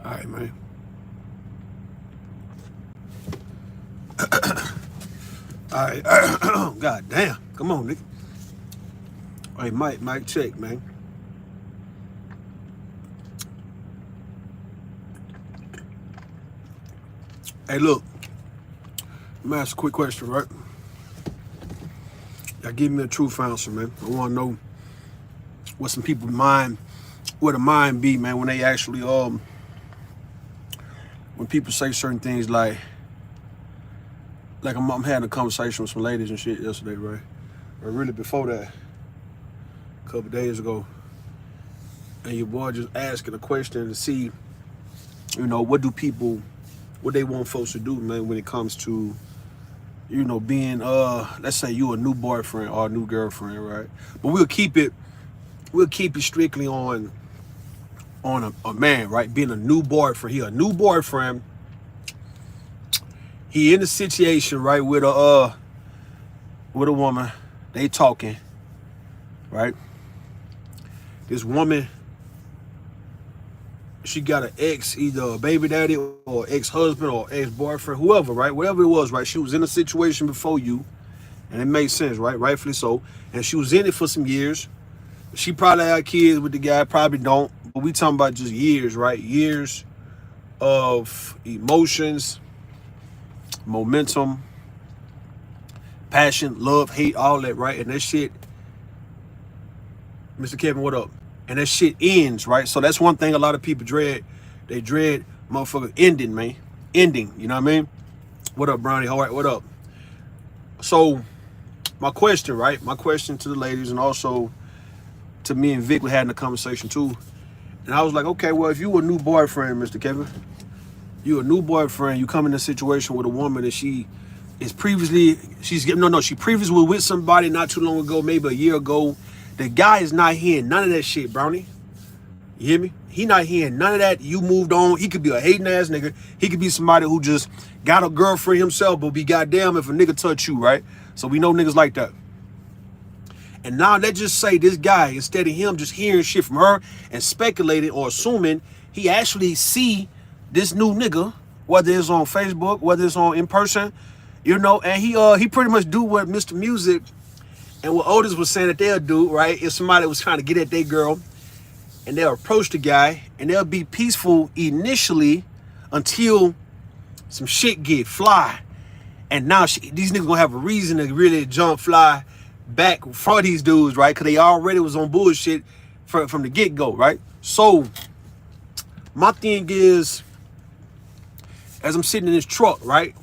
All right, man. All right. God damn. Come on, nigga. Hey, Mike, check, man. Hey, look. Let me ask a quick question, right? Y'all give me a truth answer, man. I want to know what some people's mind, where the mind be, man, when they actually, when people say certain things like I'm having a conversation with some ladies and shit yesterday, right? Or really before that, a couple days ago, and your boy just asking a question to see, what they want folks to do, man, when it comes to, being, let's say you a new boyfriend or a new girlfriend, right? But we'll keep it strictly on a man, right? Being a new boyfriend. He a new boyfriend. He in a situation, right, with a woman. They talking, right? This woman, she got an ex, either a baby daddy or ex-husband or ex-boyfriend, whoever, right? Whatever it was, right? She was in a situation before you, and it made sense, right? Rightfully so. And she was in it for some years. She probably had kids with the guy, probably don't. But we talking about just years, right? Years of emotions, momentum, passion, love, hate, all that, right? And that shit, Mr. Kevin, what up? And that shit ends, right? So that's one thing a lot of people dread. They dread motherfucker ending, man. Ending, you know what I mean? What up, Brownie? All right, what up? So my question, right? My question to the ladies and also to me and Vic, we had a conversation too. And I was like, okay, well, if you a new boyfriend, Mr. Kevin, you a new boyfriend, you come in a situation with a woman that she previously was with somebody not too long ago, maybe a year ago. The guy is not hearing none of that shit, Brownie. You hear me? He not hearing none of that. You moved on. He could be a hating ass nigga. He could be somebody who just got a girlfriend himself, but be goddamn if a nigga touch you, right? So we know niggas like that. And now let's just say this guy, instead of him just hearing shit from her and speculating or assuming, he actually see this new nigga, whether it's on Facebook, whether it's on in person, and he pretty much do what Mr. Music and what Otis was saying that they'll do, right? If somebody was trying to get at their girl and they'll approach the guy and they'll be peaceful initially until some shit get fly. And now these niggas gonna have a reason to really jump fly back for these dudes, right? Because they already was on bullshit from the get-go, right? So my thing is, as I'm sitting in this truck, right?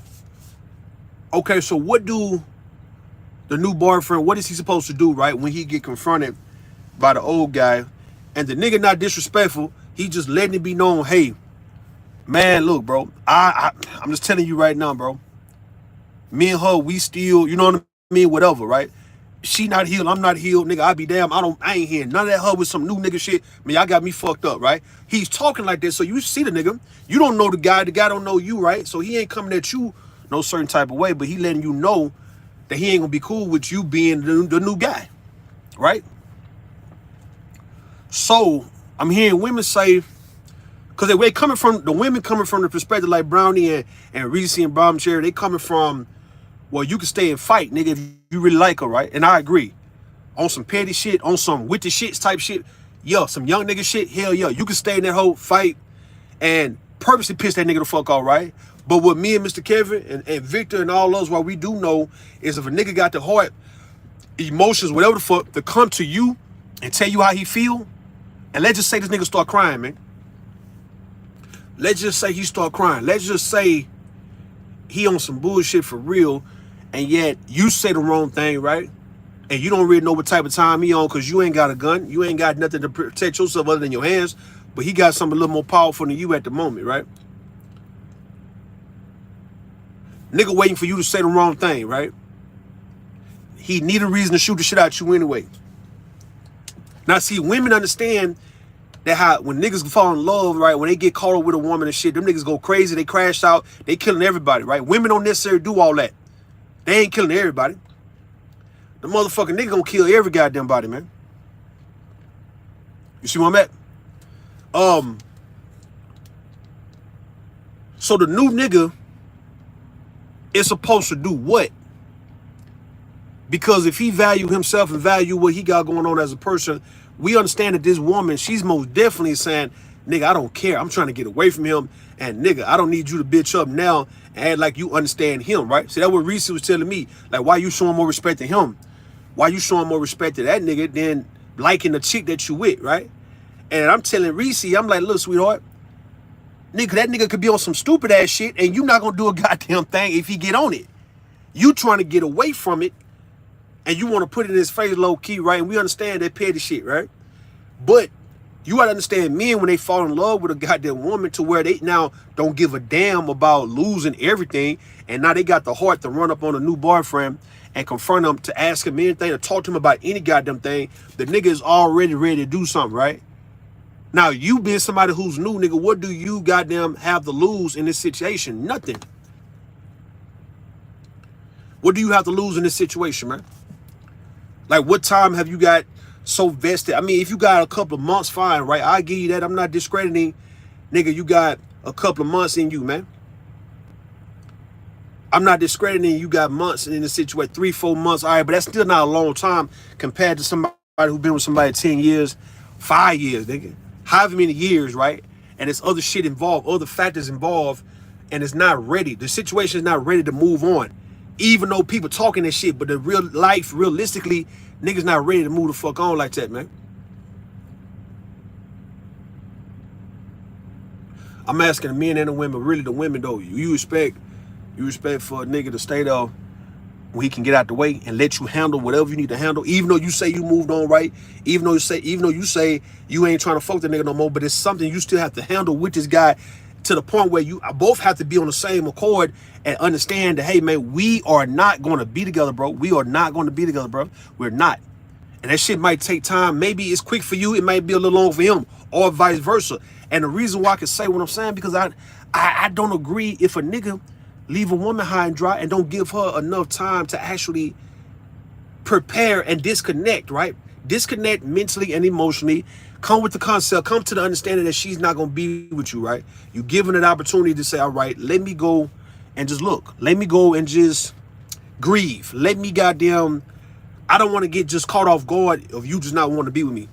Okay, so what do the new boyfriend, what is he supposed to do, right? When he get confronted by the old guy and the nigga not disrespectful, he just letting it be known, hey, man, look, bro, I'm just telling you right now, bro. Me and her, we still, you know what I mean? Whatever, right? She not healed, I'm not healed, nigga. I be damn, I ain't hearing none of that her with some new nigga shit. Man, y'all got me fucked up, right? He's talking like this, so you see the nigga. You don't know the guy don't know you, right? So he ain't coming at you no certain type of way, but he letting you know that he ain't gonna be cool with you being the new guy, right? So I'm hearing women say, because the women coming from the perspective like Brownie and Reese and Bomb Cherry, they coming from, well, you can stay and fight, nigga, if you really like her, right? And I agree. On some petty shit, on some with the shits type shit, yeah, some young nigga shit, hell yeah, you can stay in that whole fight and purposely piss that nigga the fuck off, right? But what me and Mr. Kevin and Victor and all those, what we do know is if a nigga got the heart, emotions, whatever the fuck, to come to you and tell you how he feel, and let's just say this nigga start crying, man. Let's just say he start crying. Let's just say he on some bullshit for real, and yet you say the wrong thing, right? And you don't really know what type of time he on because you ain't got a gun. You ain't got nothing to protect yourself other than your hands, but he got something a little more powerful than you at the moment, right? Nigga waiting for you to say the wrong thing, right? He need a reason to shoot the shit out you anyway. Now, see, women understand that how when niggas fall in love, right, when they get caught up with a woman and shit, them niggas go crazy, they crash out, they killing everybody, right? Women don't necessarily do all that. They ain't killing everybody. The motherfucking nigga gonna kill every goddamn body, man. You see where I'm at? So the new nigga is supposed to do what? Because if he value himself and value what he got going on as a person, we understand that this woman, she's most definitely saying, nigga, I don't care. I'm trying to get away from him. And nigga, I don't need you to bitch up now and act like you understand him, right? See, that's what Reese was telling me. Like, why you showing more respect to him? Why you showing more respect to that nigga than liking the chick that you with, right? And I'm telling Reese, I'm like, look, sweetheart, nigga, that nigga could be on some stupid ass shit and you not gonna do a goddamn thing if he get on it. You trying to get away from it and you want to put it in his face low key, right? And we understand that petty shit, right? But you gotta understand men when they fall in love with a goddamn woman to where they now don't give a damn about losing everything. And now they got the heart to run up on a new boyfriend and confront him to ask him anything, to talk to him about any goddamn thing. The nigga is already ready to do something, right? Now, you being somebody who's new, nigga, what do you goddamn have to lose in this situation? Nothing. What do you have to lose in this situation, man? Like, what time have you got so vested? I mean, if you got a couple of months, fine, right? I give you that. I'm not discrediting. Nigga, you got a couple of months in you, man. I'm not discrediting you got months in the situation, 3-4 months. All right, but that's still not a long time compared to somebody who's been with somebody 10 years, 5 years, nigga. However many years, right? And there's other shit involved, other factors involved, and it's not ready. The situation is not ready to move on. Even though people talking that shit, but the real life, realistically, niggas not ready to move the fuck on like that, man. I'm asking the men and the women, really the women though, you respect for a nigga to stay there when he can get out the way and let you handle whatever you need to handle, even though you say you moved on, right? Even though you say you ain't trying to fuck the nigga no more, but it's something you still have to handle with this guy to the point where you both have to be on the same accord and understand that, hey man, we are not going to be together, bro. We are not going to be together, bro. We're not. And that shit might take time. Maybe it's quick for you. It might be a little long for him, or vice versa. And the reason why I can say what I'm saying, because I don't agree if a nigga leave a woman high and dry and don't give her enough time to actually prepare and disconnect, right? Disconnect mentally and emotionally. Come with the concept, come to the understanding that she's not going to be with you, right? You giving an opportunity to say, all right, let me go and just look. Let me go and just grieve. Let me goddamn, I don't want to get just caught off guard of you just not wanting to be with me.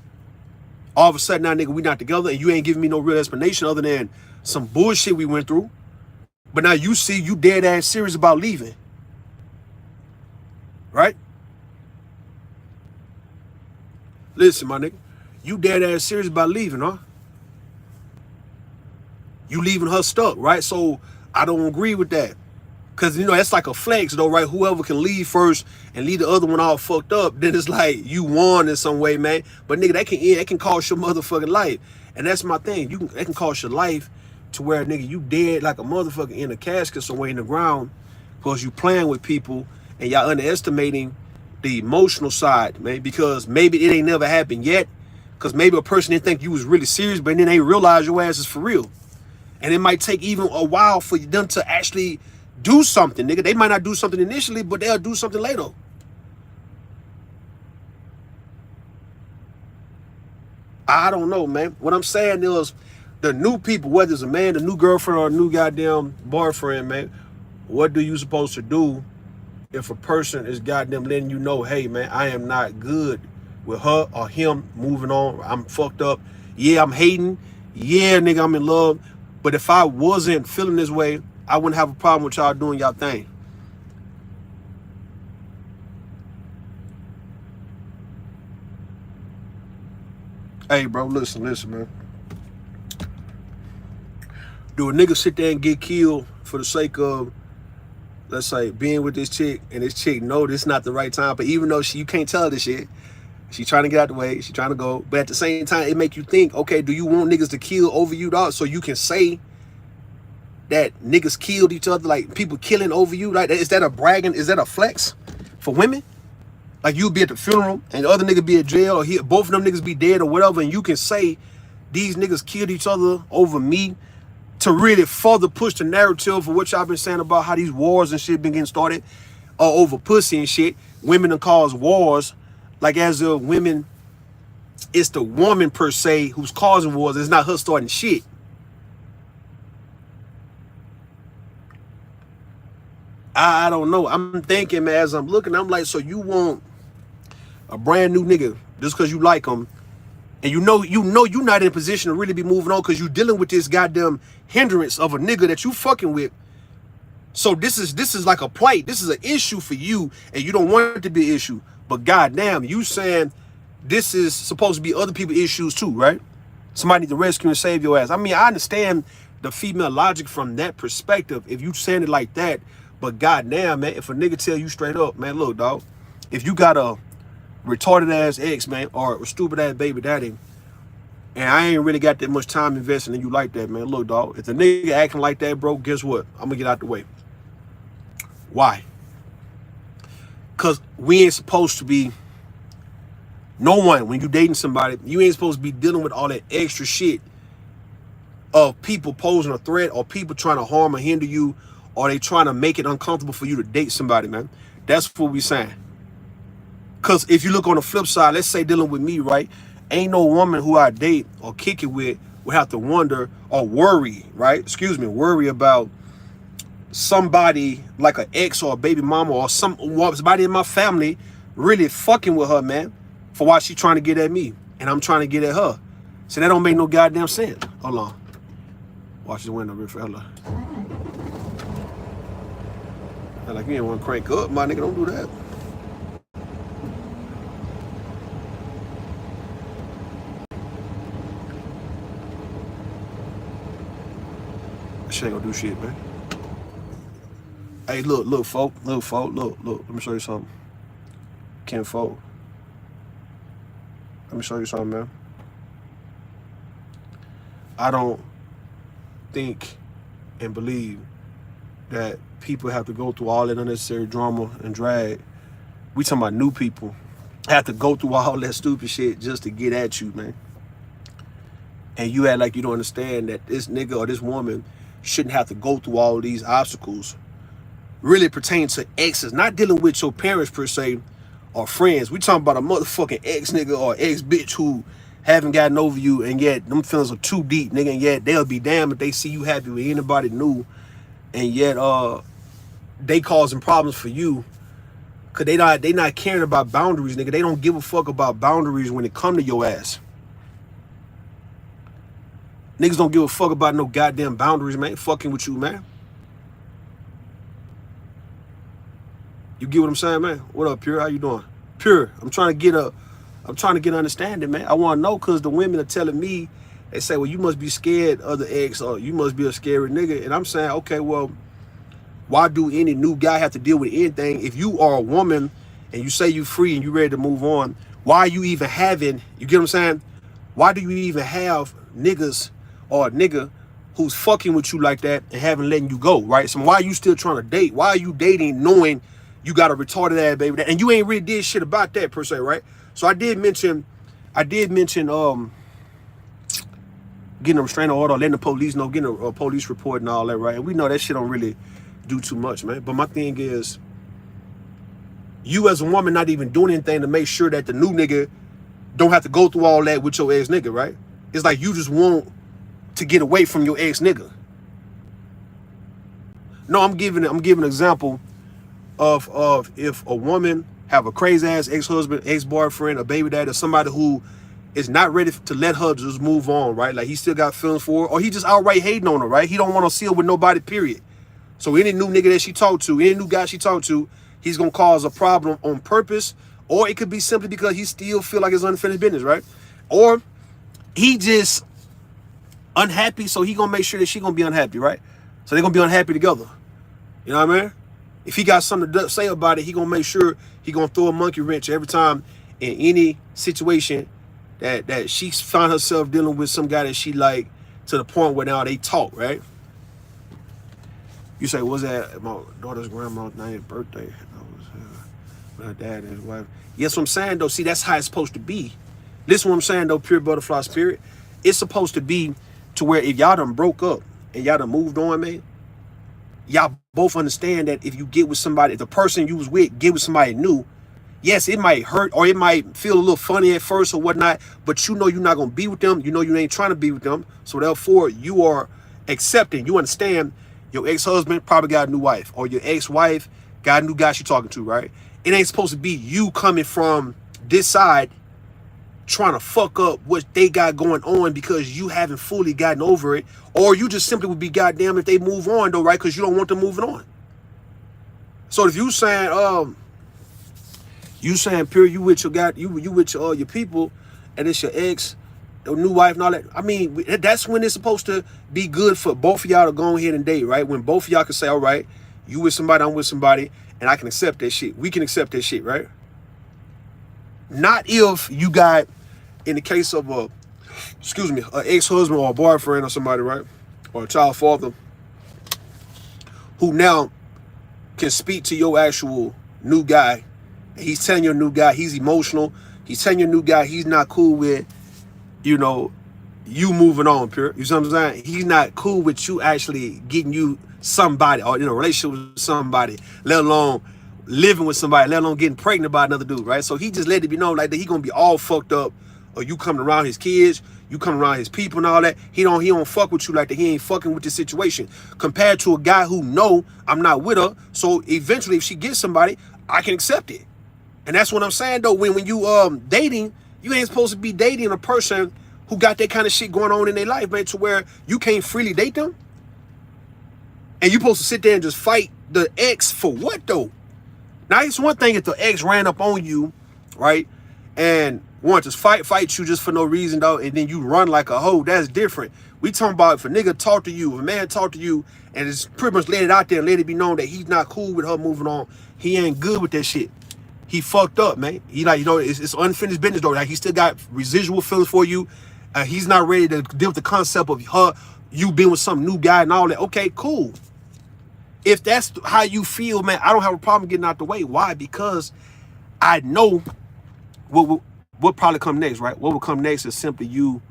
All of a sudden now, nigga, we not together and you ain't giving me no real explanation other than some bullshit we went through. But now you see you dead ass serious about leaving. Right? Listen, my nigga. You dead ass serious about leaving, huh? You leaving her stuck, right? So I don't agree with that. Because, you know, that's like a flex, though, right? Whoever can leave first and leave the other one all fucked up, then it's like you won in some way, man. But, nigga, that can cost your motherfucking life. And that's my thing. That can cost your life to where, nigga, you dead like a motherfucker in a casket somewhere in the ground because you playing with people and y'all underestimating the emotional side, man, because maybe it ain't never happened yet. Because maybe a person didn't think you was really serious, but then they realize your ass is for real. And it might take even a while for them to actually do something, nigga. They might not do something initially, but they'll do something later. I don't know, man. What I'm saying is the new people, whether it's a man, a new girlfriend, or a new goddamn boyfriend, man, what do you supposed to do if a person is goddamn letting you know, hey, man, I am not good with her or him, moving on, I'm fucked up. Yeah, I'm hating. Yeah, nigga, I'm in love. But if I wasn't feeling this way, I wouldn't have a problem with y'all doing y'all thing. Hey, bro, listen, man. Do a nigga sit there and get killed for the sake of, let's say, being with this chick, and this chick know this not the right time, but even though you can't tell her this shit, she trying to get out the way, she trying to go, but at the same time, it make you think, okay, do you want niggas to kill over you, dog? So you can say that niggas killed each other, like people killing over you, like, is that a bragging, is that a flex for women? Like you'll be at the funeral and the other nigga be at jail, or both of them niggas be dead or whatever, and you can say these niggas killed each other over me to really further push the narrative for what y'all been saying about how these wars and shit been getting started over pussy and shit. Women that cause wars, like as a women, it's the woman per se who's causing wars. It's not her starting shit. I don't know. I'm thinking, man, as I'm looking, I'm like, so you want a brand new nigga just because you like him, and you're not in a position to really be moving on because you're dealing with this goddamn hindrance of a nigga that you fucking with. So this is like a plight. This is an issue for you, and you don't want it to be an issue. But goddamn, you saying this is supposed to be other people's issues too, right? Somebody need to rescue and save your ass. I mean, I understand the female logic from that perspective if you saying it like that. But goddamn, man, if a nigga tell you straight up, man, look, dog, if you got a retarded ass ex, man, or a stupid ass baby daddy, and I ain't really got that much time investing in you like that, man, look, dog, if the nigga acting like that, bro, guess what? I'm gonna get out the way. Why? Because we ain't supposed to be, no one, when you dating somebody, you ain't supposed to be dealing with all that extra shit of people posing a threat or people trying to harm or hinder you, or they trying to make it uncomfortable for you to date somebody, man. That's what we saying. Because if you look on the flip side, let's say dealing with me, right? Ain't no woman who I date or kick it with would have to wonder or worry, right? Worry about somebody like an ex or a baby mama or somebody in my family really fucking with her, man, for why she trying to get at me and I'm trying to get at her. So that don't make no goddamn sense. Hold on. Watch the window, real fella. Like, you ain't want to crank up, my nigga. Don't do that. She ain't gonna do shit, man. Hey, look, folk. Look. Let me show you something. Ken folk. Let me show you something, man. I don't think and believe that people have to go through all that unnecessary drama and drag. We talking about new people have to go through all that stupid shit just to get at you, man. And you act like you don't understand that this nigga or this woman shouldn't have to go through all these obstacles. Really pertain to exes, not dealing with your parents per se or friends. We talking about a motherfucking ex nigga or ex bitch who haven't gotten over you, and yet them feelings are too deep, nigga, and yet they'll be damned if they see you happy with anybody new, and yet they causing problems for you because they not caring about boundaries, nigga. They don't give a fuck about boundaries when it come to your ass. Niggas don't give a fuck about no goddamn boundaries, man. Fucking with you, man. You get what I'm saying, man? What up, Pure? How you doing? Pure, I'm trying to get understanding, man. I want to know because the women are telling me, they say, well, you must be scared of the ex, or you must be a scary nigga. And I'm saying, okay, well, why do any new guy have to deal with anything? If you are a woman and you say you free and you ready to move on, why are you even having, you get what I'm saying? Why do you even have niggas or a nigga who's fucking with you like that and haven't letting you go, right? So why are you still trying to date? Why are you dating knowing you got a retarded ass baby and you ain't really did shit about that per se, right? So I did mention getting a restraining order, letting the police know, getting a police report and all that, right? And we know that shit don't really do too much, man. But my thing is, you as a woman not even doing anything to make sure that the new nigga don't have to go through all that with your ex nigga, right? It's like you just want to get away from your ex nigga. No, I'm giving an example of if a woman have a crazy ass ex-husband, ex-boyfriend, a baby daddy, or somebody who is not ready to let her just move on, right? Like he still got feelings for her, or he just outright hating on her, right? He don't want to see her with nobody, period. So any new nigga that she talked to, any new guy she talked to, he's gonna cause a problem on purpose, or it could be simply because he still feel like it's unfinished business, right? Or he just unhappy, so he gonna make sure that she gonna be unhappy, right? So they're gonna be unhappy together. You know what I mean? If he got something to say about it, he gonna make sure he gonna throw a monkey wrench every time in any situation that she found herself dealing with some guy that she like, to the point where now they talk, right? You say, was that my daughter's grandma's 90th birthday? That was her dad and his wife. Yes, what I'm saying though, see, that's how it's supposed to be. Listen what I'm saying though, pure butterfly spirit. It's supposed to be to where if y'all done broke up and y'all done moved on, man, y'all both understand that if you get with somebody, if the person you was with get with somebody new, yes, it might hurt or it might feel a little funny at first or whatnot, but you know you're not going to be with them. You know you ain't trying to be with them. So therefore, you are accepting. You understand Your ex-husband probably got a new wife, or your ex-wife got a new guy she talking to, right? It ain't supposed to be you coming from this side trying to fuck up what they got going on because you haven't fully gotten over it, or you just simply would be goddamn if they move on though, right? Because you don't want them moving on. So if you saying pure, you with your people, and it's your ex, your new wife, and all that. I mean, that's when it's supposed to be good for both of y'all to go ahead and date, right? When both of y'all can say, all right, you with somebody, I'm with somebody, and I can accept that shit. We can accept that shit, right? Not if you got, in the case of an ex-husband or a boyfriend or somebody, right? Or a child father who now can speak to your actual new guy. He's telling your new guy he's emotional. He's telling your new guy he's not cool with, you moving on, pure. You see what I'm saying? He's not cool with you actually getting you somebody or in a relationship with somebody, let alone living with somebody, let alone getting pregnant by another dude, right? So he just let it be known like that he gonna be all fucked up, or you coming around his kids, you coming around his people and all that. He don't fuck with you like that. He ain't fucking with the situation. Compared to a guy who know I'm not with her, so eventually if she gets somebody, I can accept it. And that's what I'm saying though. When you dating, you ain't supposed to be dating a person who got that kind of shit going on in their life, man, to where you can't freely date them. And you supposed to sit there and just fight the ex for what though? Now it's one thing if the ex ran up on you, right, and wanted to fight you just for no reason though, and then you run like a hoe. That's different. We talking about if a nigga talk to you, if a man talk to you, and it's pretty much let it out there and let it be known that he's not cool with her moving on. He ain't good with that shit. He fucked up, man. He like, it's unfinished business though. Like he still got residual feelings for you. He's not ready to deal with the concept of you being with some new guy and all that. Okay, cool. If that's how you feel, man, I don't have a problem getting out the way. Why? Because I know what probably come next, right? What will come next is simply you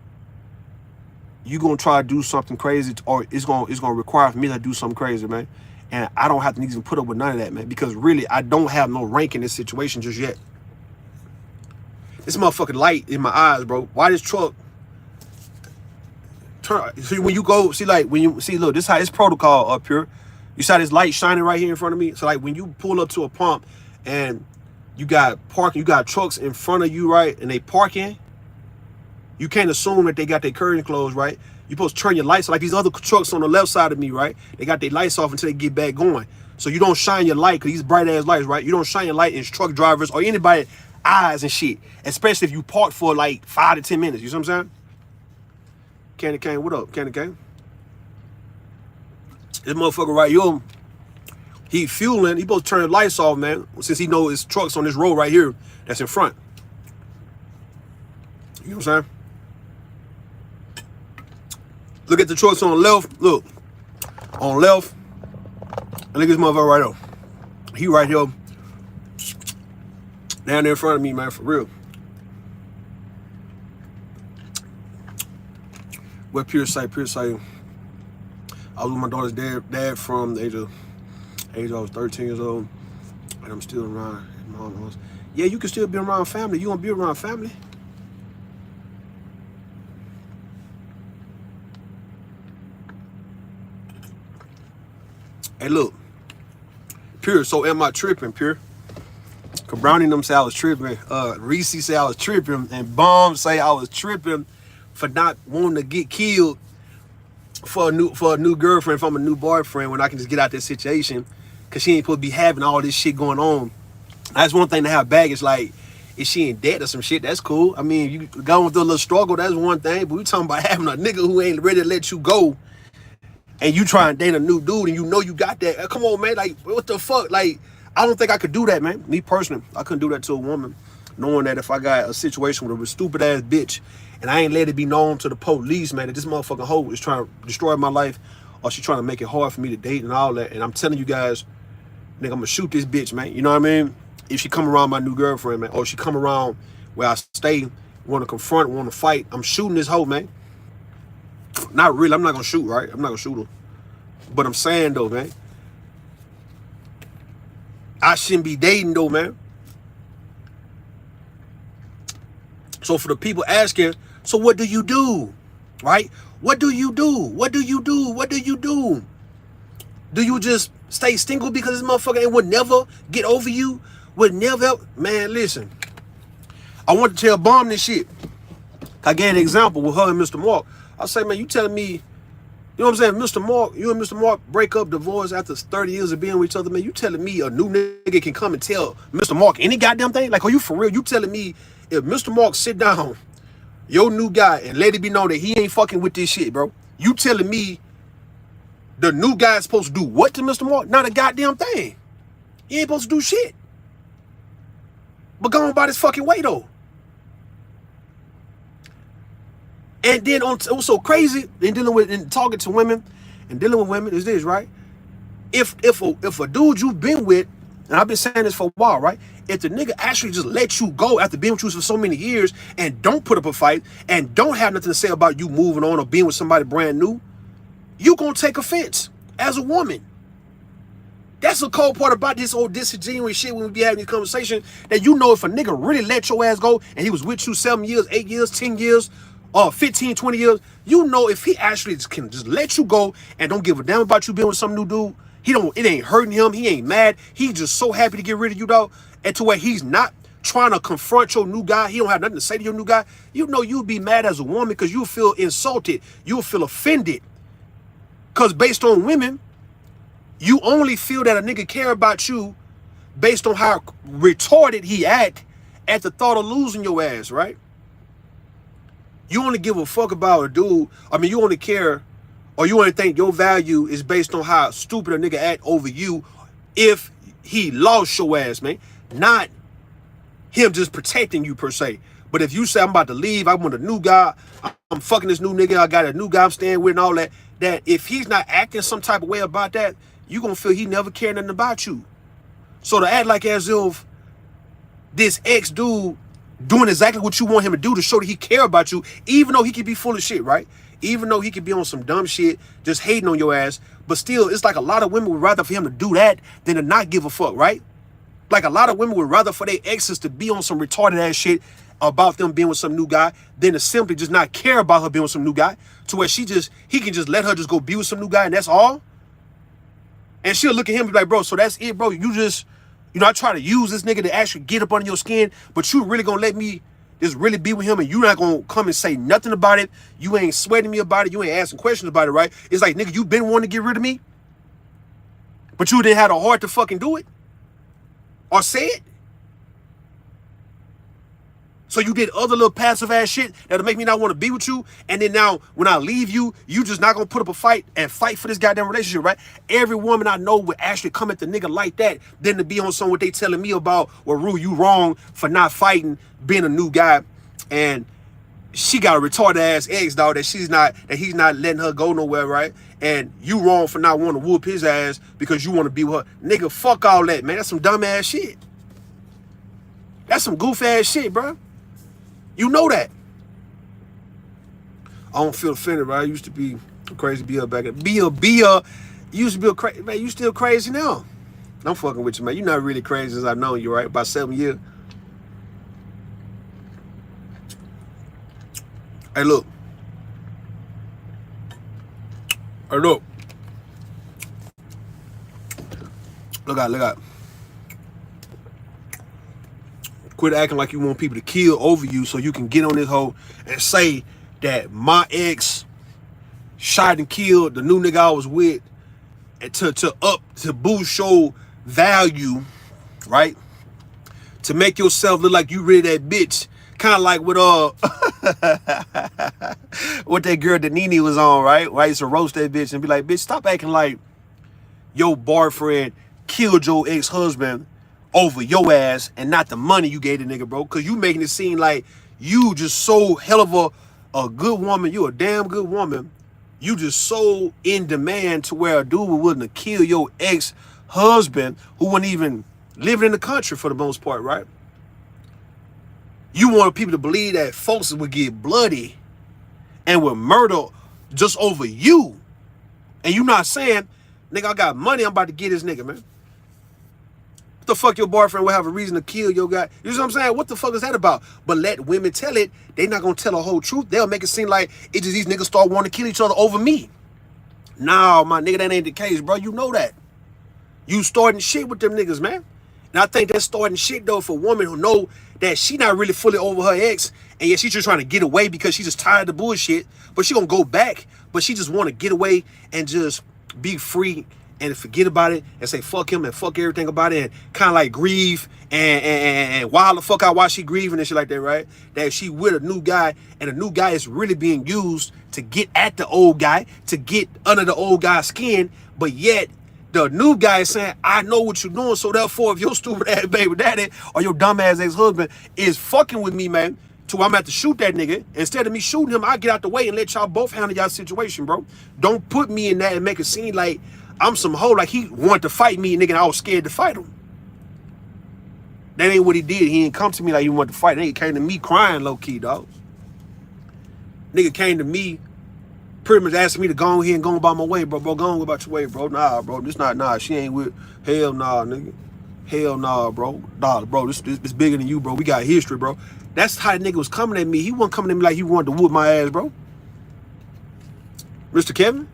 gonna try to do something crazy, or it's gonna require for me to do something crazy, man. And I don't have to even put up with none of that, man, because really I don't have no rank in this situation just yet. This motherfucking light in my eyes, bro. Why this truck turn? See, when you go, see, like when you see, look, this is how it's protocol up here. You saw this light shining right here in front of me. So like when you pull up to a pump and you got trucks in front of you, right? And they parking, you can't assume that they got their curtain closed, right? You're supposed to turn your lights, like these other trucks on the left side of me, right? They got their lights off until they get back going. So you don't shine your light, because these bright ass lights, right? You don't shine your light in truck drivers or anybody eyes and shit. Especially if you park for like 5 to 10 minutes. You see what I'm saying? Candy Cane, what up, Candy Cane? This motherfucker right here, he fueling, he supposed to turn the lights off, man, since he knows his truck's on this road right here that's in front. You know what I'm saying? Look at the trucks on the left. Look. On the left. And look at this motherfucker right here. He right here. Down there in front of me, man, for real. What Pure say? Pure say, I was with my daughter's dad from the age I was 13 years old. And I'm still around my mom. Yeah, you can still be around family. You want to be around family? Hey, look, Pure, so am I tripping, Pure? Cause Brownie them say I was tripping, Reese say I was tripping, and Bomb say I was tripping for not wanting to get killed for a new girlfriend from a new boyfriend when I can just get out this situation, cause she ain't supposed to be having all this shit going on. That's one thing to have baggage, like if she in debt or some shit, that's cool. I mean, you going through a little struggle, that's one thing, but we talking about having a nigga who ain't ready to let you go. And you try and date a new dude and you know you got that. Come on, man. Like, what the fuck? Like, I don't think I could do that, man. Me personally, I couldn't do that to a woman, knowing that if I got a situation with a stupid ass bitch and I ain't let it be known to the police, man, that this motherfucking hoe is trying to destroy my life, or she trying to make it hard for me to date and all that. And I'm telling you guys, nigga, I'm gonna shoot this bitch, man. You know what I mean? If she come around my new girlfriend, man, or she come around where I stay, want to confront, want to fight, I'm shooting this hoe, man. Not really. I'm not gonna shoot, right? I'm not gonna shoot her. But I'm saying though, man, I shouldn't be dating though, man. So for the people asking, so what do you do? Right? What do you do? What do you do? What do you do? Do you just stay single because this motherfucker would never get over you? Would never, man, listen. I want to tell Bomb this shit. I gave an example with her and Mr. Mark. I say, man, you telling me, you know what I'm saying, Mr. Mark, you and Mr. Mark break up, divorce after 30 years of being with each other, man, you telling me a new nigga can come and tell Mr. Mark any goddamn thing? Like, are you for real? You telling me if Mr. Mark sit down, your new guy, and let it be known that he ain't fucking with this shit, bro? You telling me the new guy's supposed to do what to Mr. Mark? Not a goddamn thing. He ain't supposed to do shit. But go on by this fucking way, though. And then it was so crazy in dealing with and talking to women and dealing with women is this, right? If a dude you've been with, and I've been saying this for a while, right? If the nigga actually just let you go after being with you for so many years and don't put up a fight and don't have nothing to say about you moving on or being with somebody brand new, you gonna take offense as a woman. That's the cold part about this old disingenuous shit when we be having these conversations, that you know if a nigga really let your ass go and he was with you 7 years, 8 years, 10 years, or 15, 20 years, you know if he actually can just let you go and don't give a damn about you being with some new dude, it ain't hurting him, he ain't mad, he's just so happy to get rid of you, dog, and to where he's not trying to confront your new guy, he don't have nothing to say to your new guy, you know you'll be mad as a woman because you'll feel insulted, you'll feel offended. Because based on women, you only feel that a nigga care about you based on how retarded he act at the thought of losing your ass, right? You only give a fuck about a dude. I mean, you only care, or you only think your value is based on how stupid a nigga act over you if he lost your ass, man. Not him just protecting you per se. But if you say, I'm about to leave, I want a new guy, I'm fucking this new nigga, I got a new guy I'm staying with and all that, that if he's not acting some type of way about that, you gonna feel he never cared nothing about you. So to act like as if this ex-dude doing exactly what you want him to do to show that he care about you, even though he could be full of shit, right? Even though he could be on some dumb shit, just hating on your ass, but still, it's like a lot of women would rather for him to do that than to not give a fuck, right? Like a lot of women would rather for their exes to be on some retarded ass shit about them being with some new guy than to simply just not care about her being with some new guy, to where he can just let her just go be with some new guy and that's all. And she'll look at him and be like, bro, so that's it, bro. You just, I try to use this nigga to actually get up under your skin, but you really gonna let me just really be with him and you not gonna come and say nothing about it. You ain't sweating me about it. You ain't asking questions about it, right? It's like, nigga, you been wanting to get rid of me, but you didn't have the heart to fucking do it or say it. So you did other little passive ass shit that'll make me not want to be with you. And then now when I leave you, you just not gonna put up a fight and fight for this goddamn relationship, right? Every woman I know would actually come at the nigga like that than to be on some what they telling me about, well, Rue, you wrong for not fighting, being a new guy. And she got a retarded ass ex, dog, that he's not letting her go nowhere, right? And you wrong for not wanting to whoop his ass because you want to be with her. Nigga, fuck all that, man. That's some dumb ass shit. That's some goof ass shit, bro. You know that. I don't feel offended, right? I used to be a crazy BL back then. You used to be a crazy, man, you still crazy now. I'm fucking with you, man. You're not really crazy as I've known you, right? About 7 years. Hey, look. Hey, look. Look out. Quit acting like you want people to kill over you so you can get on this hoe and say that my ex shot and killed the new nigga I was with and to boost your value, right? To make yourself look like you really that bitch. Kind of like with what that girl that Nene was on, right? Where I used to roast that bitch and be like, bitch, stop acting like your boyfriend killed your ex-husband over your ass and not the money you gave the nigga, bro. Because you making it seem like you just so hell of a good woman. You a damn good woman. You just so in demand to where a dude was willing to kill your ex-husband who wasn't even living in the country for the most part, right? You want people to believe that folks would get bloody and would murder just over you. And you not saying, nigga, I got money, I'm about to get this nigga, man. The fuck your boyfriend will have a reason to kill your guy? You know what I'm saying? What the fuck is that about? But let women tell it. They not gonna tell the whole truth. They'll make it seem like it's just these niggas start wanting to kill each other over me. Nah, my nigga, that ain't the case, bro. You know that. You starting shit with them niggas, man. And I think that's starting shit, though, for a woman who know that she not really fully over her ex, and yet she's just trying to get away because she just tired of the bullshit, but she gonna go back, but she just want to get away and just be free and forget about it and say fuck him and fuck everything about it and kind of like grieve and wild the fuck out while she grieving and shit like that, right? That she with a new guy and the new guy is really being used to get at the old guy, to get under the old guy's skin, but yet the new guy is saying, I know what you're doing, so therefore if your stupid ass baby daddy or your dumb ass ex-husband is fucking with me, man, to where I'm about to shoot that nigga, instead of me shooting him, I get out the way and let y'all both handle y'all situation, bro. Don't put me in that and make it seem like I'm some hoe, like he wanted to fight me, nigga, and I was scared to fight him. That ain't what he did. He didn't come to me like he wanted to fight. Nigga came to me crying low-key, dog. Nigga came to me pretty much asking me to go on here and go about my way, bro. Go on about your way, bro. Nah, bro. This not, nah. She ain't with, hell nah, nigga. Hell nah, bro. Nah, bro. This bigger than you, bro. We got history, bro. That's how the nigga was coming at me. He wasn't coming at me like he wanted to whoop my ass, bro. Mr. Kevin?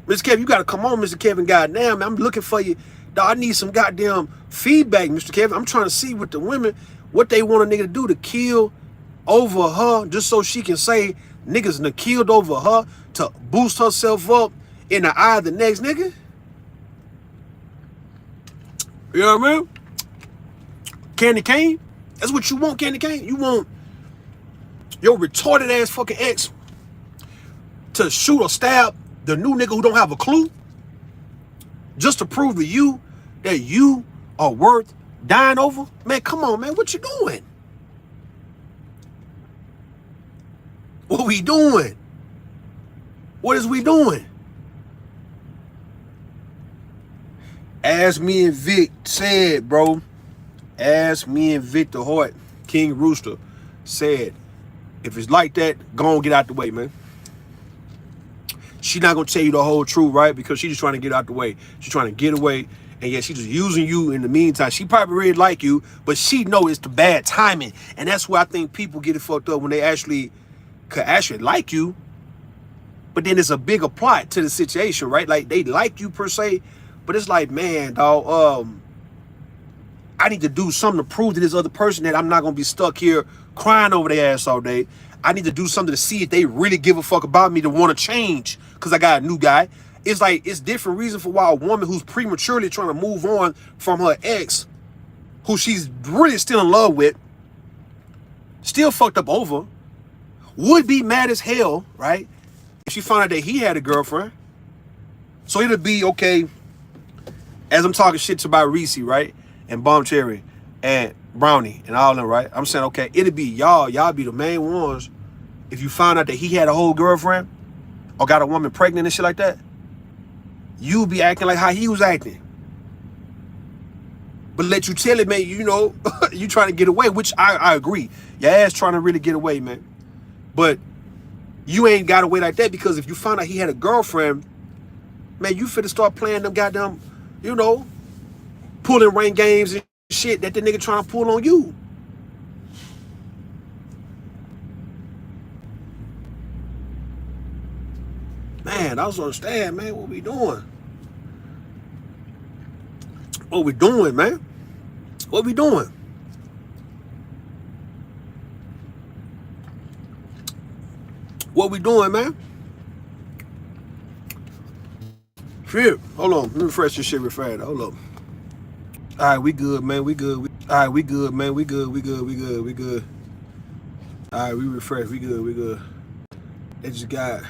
Mr. Kevin, you got to come on, Mr. Kevin. Goddamn, man, I'm looking for you. Dog, I need some goddamn feedback, Mr. Kevin. I'm trying to see what the women, what they want a nigga to do to kill over her just so she can say niggas done killed over her to boost herself up in the eye of the next nigga. You know what I mean? Candy cane? That's what you want, Candy cane? You want your retarded ass fucking ex to shoot or stab the new nigga who don't have a clue just to prove to you that you are worth dying over? Man, come on, man. What you doing? What we doing? What is we doing? As me and Vic said, bro, as me and Victor Hart, King Rooster, said, if it's like that, go on, get out the way, man. She not gonna tell you the whole truth, right? Because she just trying to get out the way. She's trying to get away, and yet she just using you in the meantime. She probably really like you, but she know it's the bad timing, and that's where I think people get it fucked up when they could actually like you, but then it's a bigger plot to the situation, right? Like they like you per se, but it's like, man, dog, I need to do something to prove to this other person that I'm not gonna be stuck here crying over their ass all day. I need to do something to see if they really give a fuck about me to want to change because I got a new guy. It's like, it's different reason for why a woman who's prematurely trying to move on from her ex, who she's really still in love with, still fucked up over, would be mad as hell, right? If she found out that he had a girlfriend. So it'll be, okay, as I'm talking shit about Reese, right? And Bomb Cherry and Brownie and all them, right? I'm saying, okay, it'll be y'all be the main ones. If you find out that he had a whole girlfriend or got a woman pregnant and shit like that, you be acting like how he was acting. But let you tell it, man, you know, you trying to get away, which I agree. Your ass trying to really get away, man. But you ain't got away like that because if you find out he had a girlfriend, man, you finna start playing them goddamn, you know, pulling rain games and shit that the nigga trying to pull on you. Man, I don't understand, man. What we doing? What we doing, man? What we doing? What we doing, man? Shit. Hold on. Let me refresh this shit real fast. Hold on. All right, we good, man. We good. All right, we good, man. We good. We good. We good. We good. All right, we refresh. We good. We good. They just got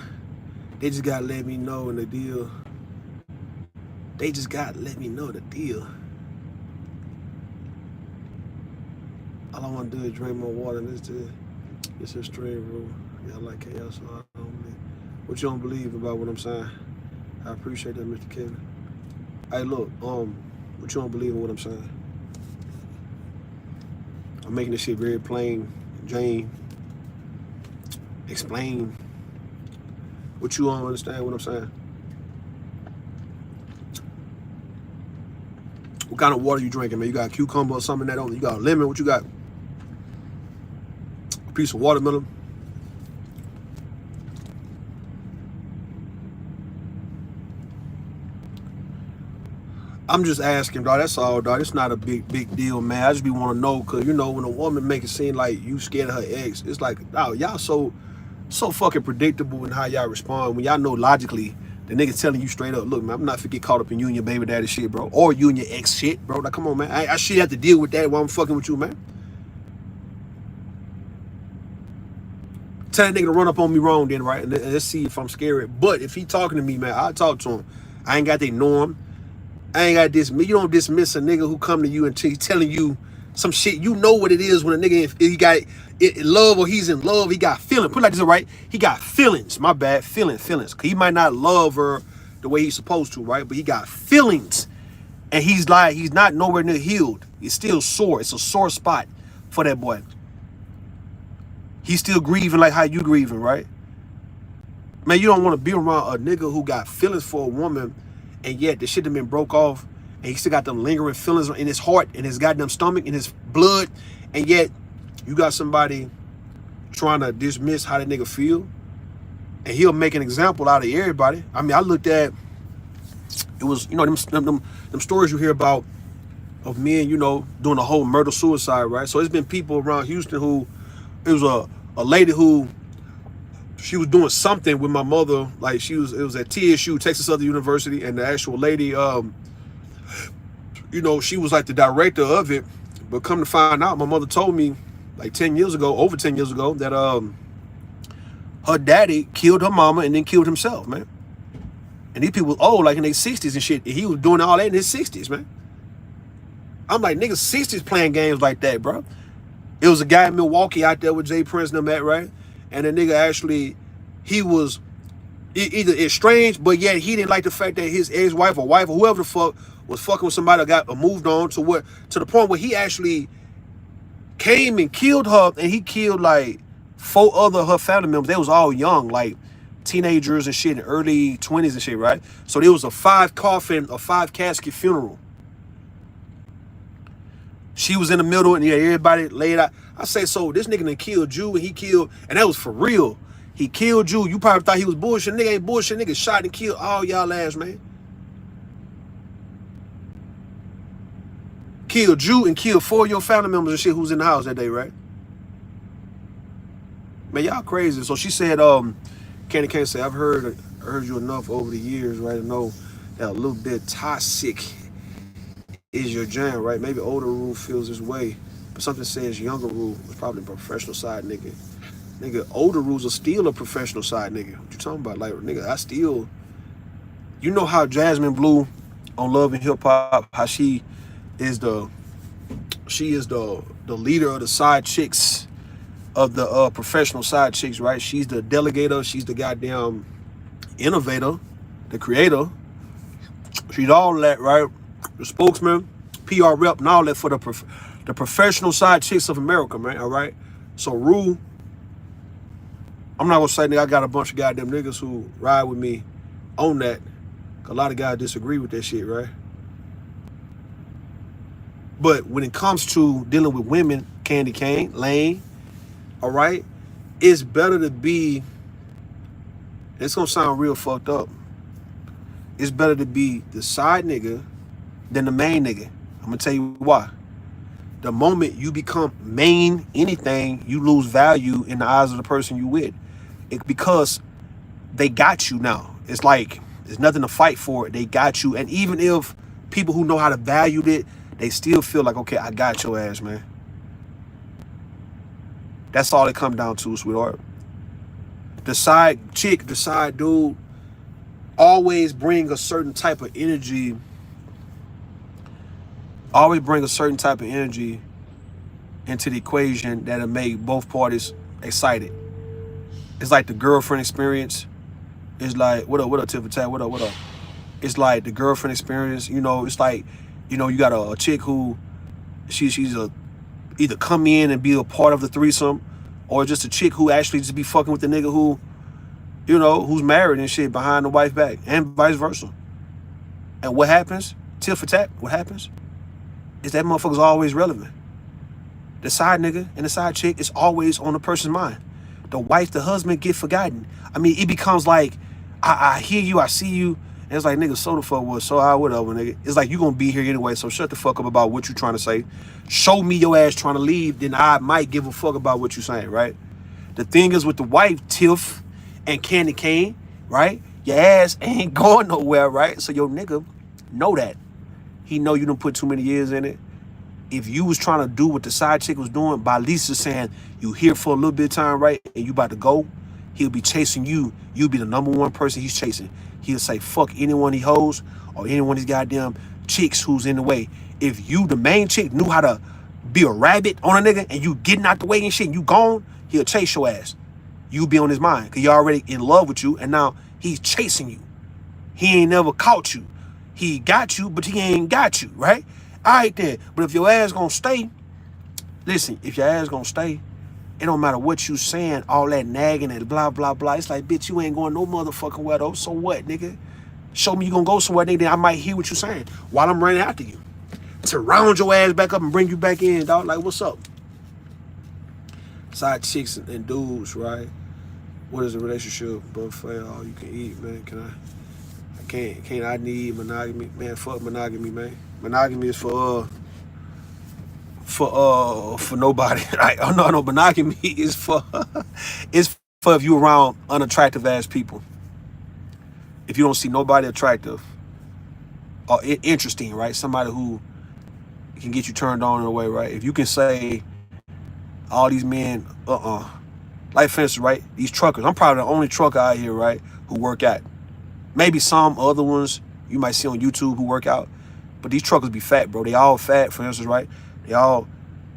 to let me know in the deal. They just got to let me know the deal. All I want to do is drink more water. And it's a stream rule. Yeah, I like chaos. So I don't believe. What you don't believe about what I'm saying? I appreciate that, Mr. Kevin. Hey, look, what you don't believe in what I'm saying? I'm making this shit very plain, Jane. Explain. What you don't understand what I'm saying? What kind of water you drinking, man? You got a cucumber or something that on? You got a lemon? What you got? A piece of watermelon? I'm just asking, dog. That's all, dog. It's not a big deal, man. I just be want to know, cause you know when a woman make it seem like you scared of her ex, it's like, oh, y'all so fucking predictable in how y'all respond when y'all know logically the nigga telling you straight up, look, man, I'm not finna get caught up in you and your baby daddy shit, bro, or you and your ex shit, bro. Like, come on, man. I should have to deal with that while I'm fucking with you, man. Tell that nigga to run up on me wrong, then, right? And let's see if I'm scared. But if he talking to me, man, I'll talk to him. I ain't got to ignore him. I ain't got to dismiss. You don't dismiss a nigga who come to you and he's telling you some shit. You know what it is when a nigga, if he got love or he's in love, he got feelings. Put it like this, right? He got feelings. My bad. Feelings. He might not love her the way he's supposed to, right? But he got feelings. And he's not nowhere near healed. He's still sore. It's a sore spot for that boy. He's still grieving like how you grieving, right? Man, you don't want to be around a nigga who got feelings for a woman and yet the shit done been broke off and he still got them lingering feelings in his heart, in his goddamn stomach, in his blood, and yet you got somebody trying to dismiss how that nigga feel and he'll make an example out of everybody. I mean, I looked at, it was, you know, them stories you hear about of men, you know, doing a whole murder-suicide, right? So there's been people around Houston who, it was a lady who, she was doing something with my mother, like it was at TSU, Texas Southern University, and the actual lady, you know, she was like the director of it, but come to find out, my mother told me like 10 years ago, over 10 years ago, that her daddy killed her mama and then killed himself, man. And these people old, like in their 60s and shit, and he was doing all that in his 60s, man. I'm like, niggas 60s playing games like that, bro. It was a guy in Milwaukee out there with Jay Prince and them at, right? And the nigga actually, he was either estranged, but yet he didn't like the fact that his ex-wife or wife or whoever the fuck was fucking with somebody that got moved on to the point where he actually came and killed her, and he killed like 4 other her family members. They was all young, like teenagers and shit, in early 20s and shit, right? So there was a 5 casket funeral. She was in the middle, and yeah, everybody laid out. I say, so this nigga done killed you, and he killed, and that was for real. He killed you. You probably thought he was bullshit. Nigga ain't bullshit. Nigga shot and killed all y'all ass, man. Killed you and killed 4 of your family members and shit who was in the house that day, right? Man, y'all crazy. So she said, Candy Cane said, I've heard you enough over the years, right, to know that a little bit toxic is your jam, right? Maybe older Rule feels this way, but something says younger Rule is probably a professional side nigga. Nigga, older Rules are still a professional side nigga. What you talking about? Like, nigga, I still, you know how Jasmine Blue on Love and Hip Hop, how she is the leader of the side chicks, of the professional side chicks, right? She's the delegator, she's the goddamn innovator, the creator. She's all that, right? The spokesman, PR rep, and all that for the professional side chicks of America, man, all right? So Rue, I'm not gonna say that I got a bunch of goddamn niggas who ride with me on that. A lot of guys disagree with that shit, right? But when it comes to dealing with women, Candy Cane, Lane, all right, it's better to be, it's gonna sound real fucked up. It's better to be the side nigga than the main nigga. I'm gonna tell you why. The moment you become main anything, you lose value in the eyes of the person you with. Because they got you now. It's like there's nothing to fight for. They got you. And even if people who know how to value it, they still feel like, okay, I got your ass, man. That's all it come down to, sweetheart. The side chick, the side dude, always bring a certain type of energy. Always bring a certain type of energy into the equation that'll make both parties excited. It's like the girlfriend experience. It's like, what up, tip for tat, what up? It's like the girlfriend experience, you know, it's like, you know, you got a chick who, she's either come in and be a part of the threesome, or just a chick who actually just be fucking with the nigga who, you know, who's married and shit behind the wife back, and vice versa. And what happens? Tip for tat, what happens? Is that motherfucker's always relevant. The side nigga and the side chick is always on the person's mind. The wife, the husband get forgotten. I mean, it becomes like, I hear you, I see you, And it's like, nigga, so the fuck was, so I whatever, nigga. It's like, you gonna be here anyway, so shut the fuck up about what you trying to say. Show me your ass trying to leave, then I might give a fuck about what you saying, right? The thing is with the wife, Tiff and Candy Cane, right? Your ass ain't going nowhere, right? So your nigga know that. He know you done put too many years in it. If you was trying to do what the side chick was doing by Lisa saying you here for a little bit of time, right, and you about to go, he'll be chasing you. You'll be the number one person he's chasing. He'll say fuck anyone he hoes or anyone these goddamn chicks who's in the way. If you, the main chick, knew how to be a rabbit on a nigga and you getting out the way and shit and you gone, he'll chase your ass. You be on his mind because you're already in love with you and now he's chasing you. He ain't never caught you. He got you, but he ain't got you, right? All right then. But if your ass gonna stay, listen, if your ass gonna stay, it don't matter what you saying, all that nagging and blah, blah, blah. It's like, bitch, you ain't going no motherfucking where though. So what, nigga? Show me you gonna go somewhere, nigga, then I might hear what you saying while I'm running after you. To round your ass back up and bring you back in, dog. Like, what's up? Side chicks and dudes, right? What is a relationship? Buffet, all you can eat, man. Can't I need monogamy? Man, fuck monogamy, man. Monogamy is for nobody. Right? Oh no, monogamy is for it's for if you around unattractive ass people. If you don't see nobody attractive or interesting, right? Somebody who can get you turned on in a way, right? If you can say all these men, like for instance, right? These truckers. I'm probably the only trucker out here, right, who work out. Maybe some other ones you might see on YouTube who work out. But these truckers be fat, bro. They all fat, for instance, right? They all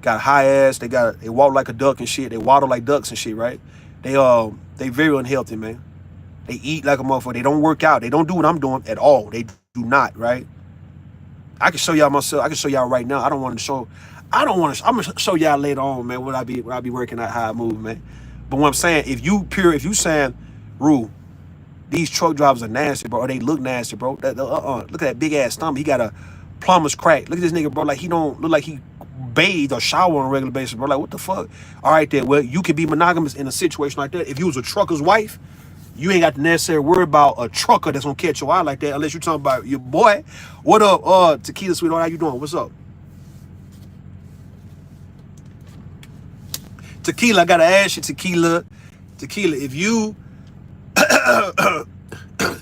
got high ass. They walk like a duck and shit. They waddle like ducks and shit, right? They very unhealthy, man. They eat like a motherfucker. They don't work out. They don't do what I'm doing at all. They do not, right? I can show y'all myself. I can show y'all right now. I'm gonna show y'all later on, man, what I be working out, how I move, man. But what I'm saying, if you saying, Rue, these truck drivers are nasty, bro, or they look nasty, bro. Look at that big ass stomach. He got a plumber's crack. Look at this nigga, bro. Like he don't look like he bathe or shower on a regular basis, bro. Like what the fuck? All right, then. Well, you can be monogamous in a situation like that. If you was a trucker's wife, you ain't got to necessarily worry about a trucker that's gonna catch your eye like that, unless you're talking about your boy. What up, Tequila Sweetheart? How you doing? What's up? Tequila, I gotta ask you, Tequila, if you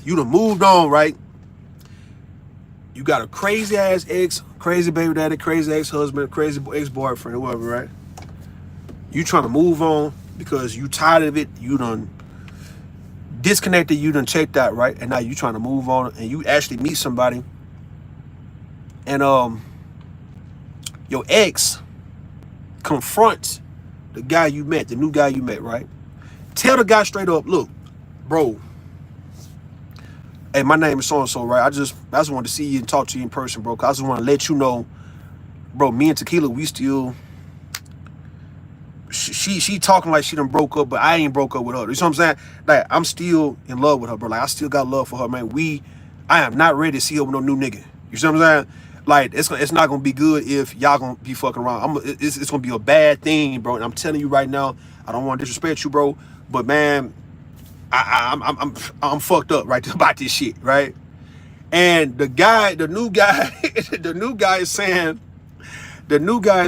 you done moved on, right? You got a crazy ass ex, crazy baby daddy, crazy ex-husband, crazy ex-boyfriend, whoever, right? You trying to move on because you tired of it, you done disconnected, you done checked out, right? And now you trying to move on and you actually meet somebody and your ex confronts the guy you met, the new guy you met, right? Tell the guy straight up, look, bro, hey, my name is so-and-so, right? I just wanted to see you and talk to you in person, bro. Cause I just want to let you know, bro, me and Tequila, we still, she talking like she done broke up, but I ain't broke up with her. You know what I'm saying? Like, I'm still in love with her, bro. Like, I still got love for her, man. I am not ready to see her with no new nigga. You see what I'm saying? Like, it's not gonna be good if y'all gonna be fucking around. It's gonna be a bad thing, bro. And I'm telling you right now, I don't want to disrespect you, bro, but man, I'm fucked up right about this shit, right? And the new guy is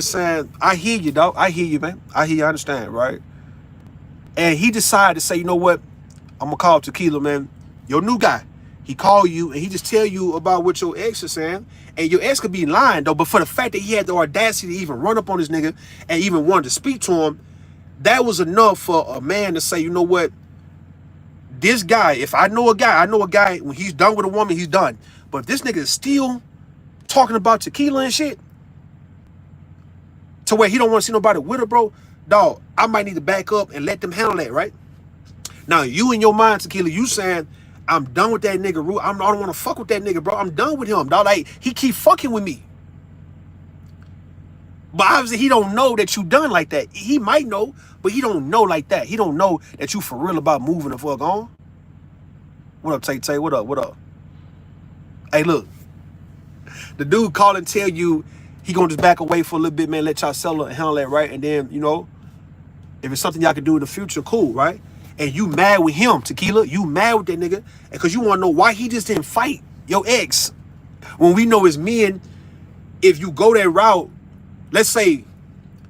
saying, I hear you, dog. I hear you, man. I hear you, I understand, right? And he decided to say, you know what? I'm gonna call Tequila, man. Your new guy. He called you and he just tell you about what your ex is saying. And your ex could be lying though, but for the fact that he had the audacity to even run up on this nigga and even wanted to speak to him, that was enough for a man to say, you know what? This guy, if I know a guy, when he's done with a woman, he's done. But if this nigga is still talking about Tequila and shit, to where he don't want to see nobody with her, bro, dog, I might need to back up and let them handle that, right? Now, you in your mind, Tequila, you saying, I'm done with that nigga, Rue. I don't want to fuck with that nigga, bro. I'm done with him, dog. Like, he keep fucking with me. But obviously, he don't know that you done like that. He might know, but he don't know like that. He don't know that you for real about moving the fuck on. What up, Tay? What up? Hey, look. The dude call and tell you he gonna just back away for a little bit, man. Let y'all settle and handle that, right? And then, you know, if it's something y'all can do in the future, cool, right? and you mad with him, Tequila. You mad with that nigga because you want to know why he just didn't fight your ex. When we know as men, if you go that route, let's say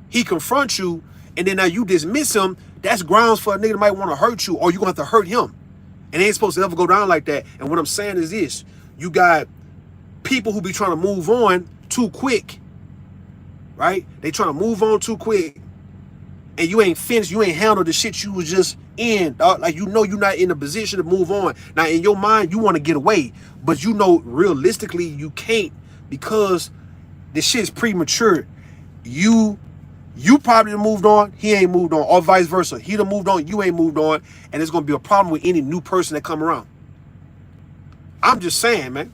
he confronts you and then now you dismiss him, that's grounds for a nigga that might want to hurt you, or you're going to have to hurt him. And it ain't supposed to ever go down like that. And what I'm saying is this: you got people who be trying to move on too quick, right? They trying to move on too quick, and you ain't finished, you ain't handled the shit you was just in, dog. Like, you know you're not in a position to move on. Now, in your mind, you want to get away, but you know realistically you can't because this shit's premature. You probably done moved on, he ain't moved on, or vice versa. He done moved on, you ain't moved on, and it's gonna be a problem with any new person that come around. I'm just saying, man.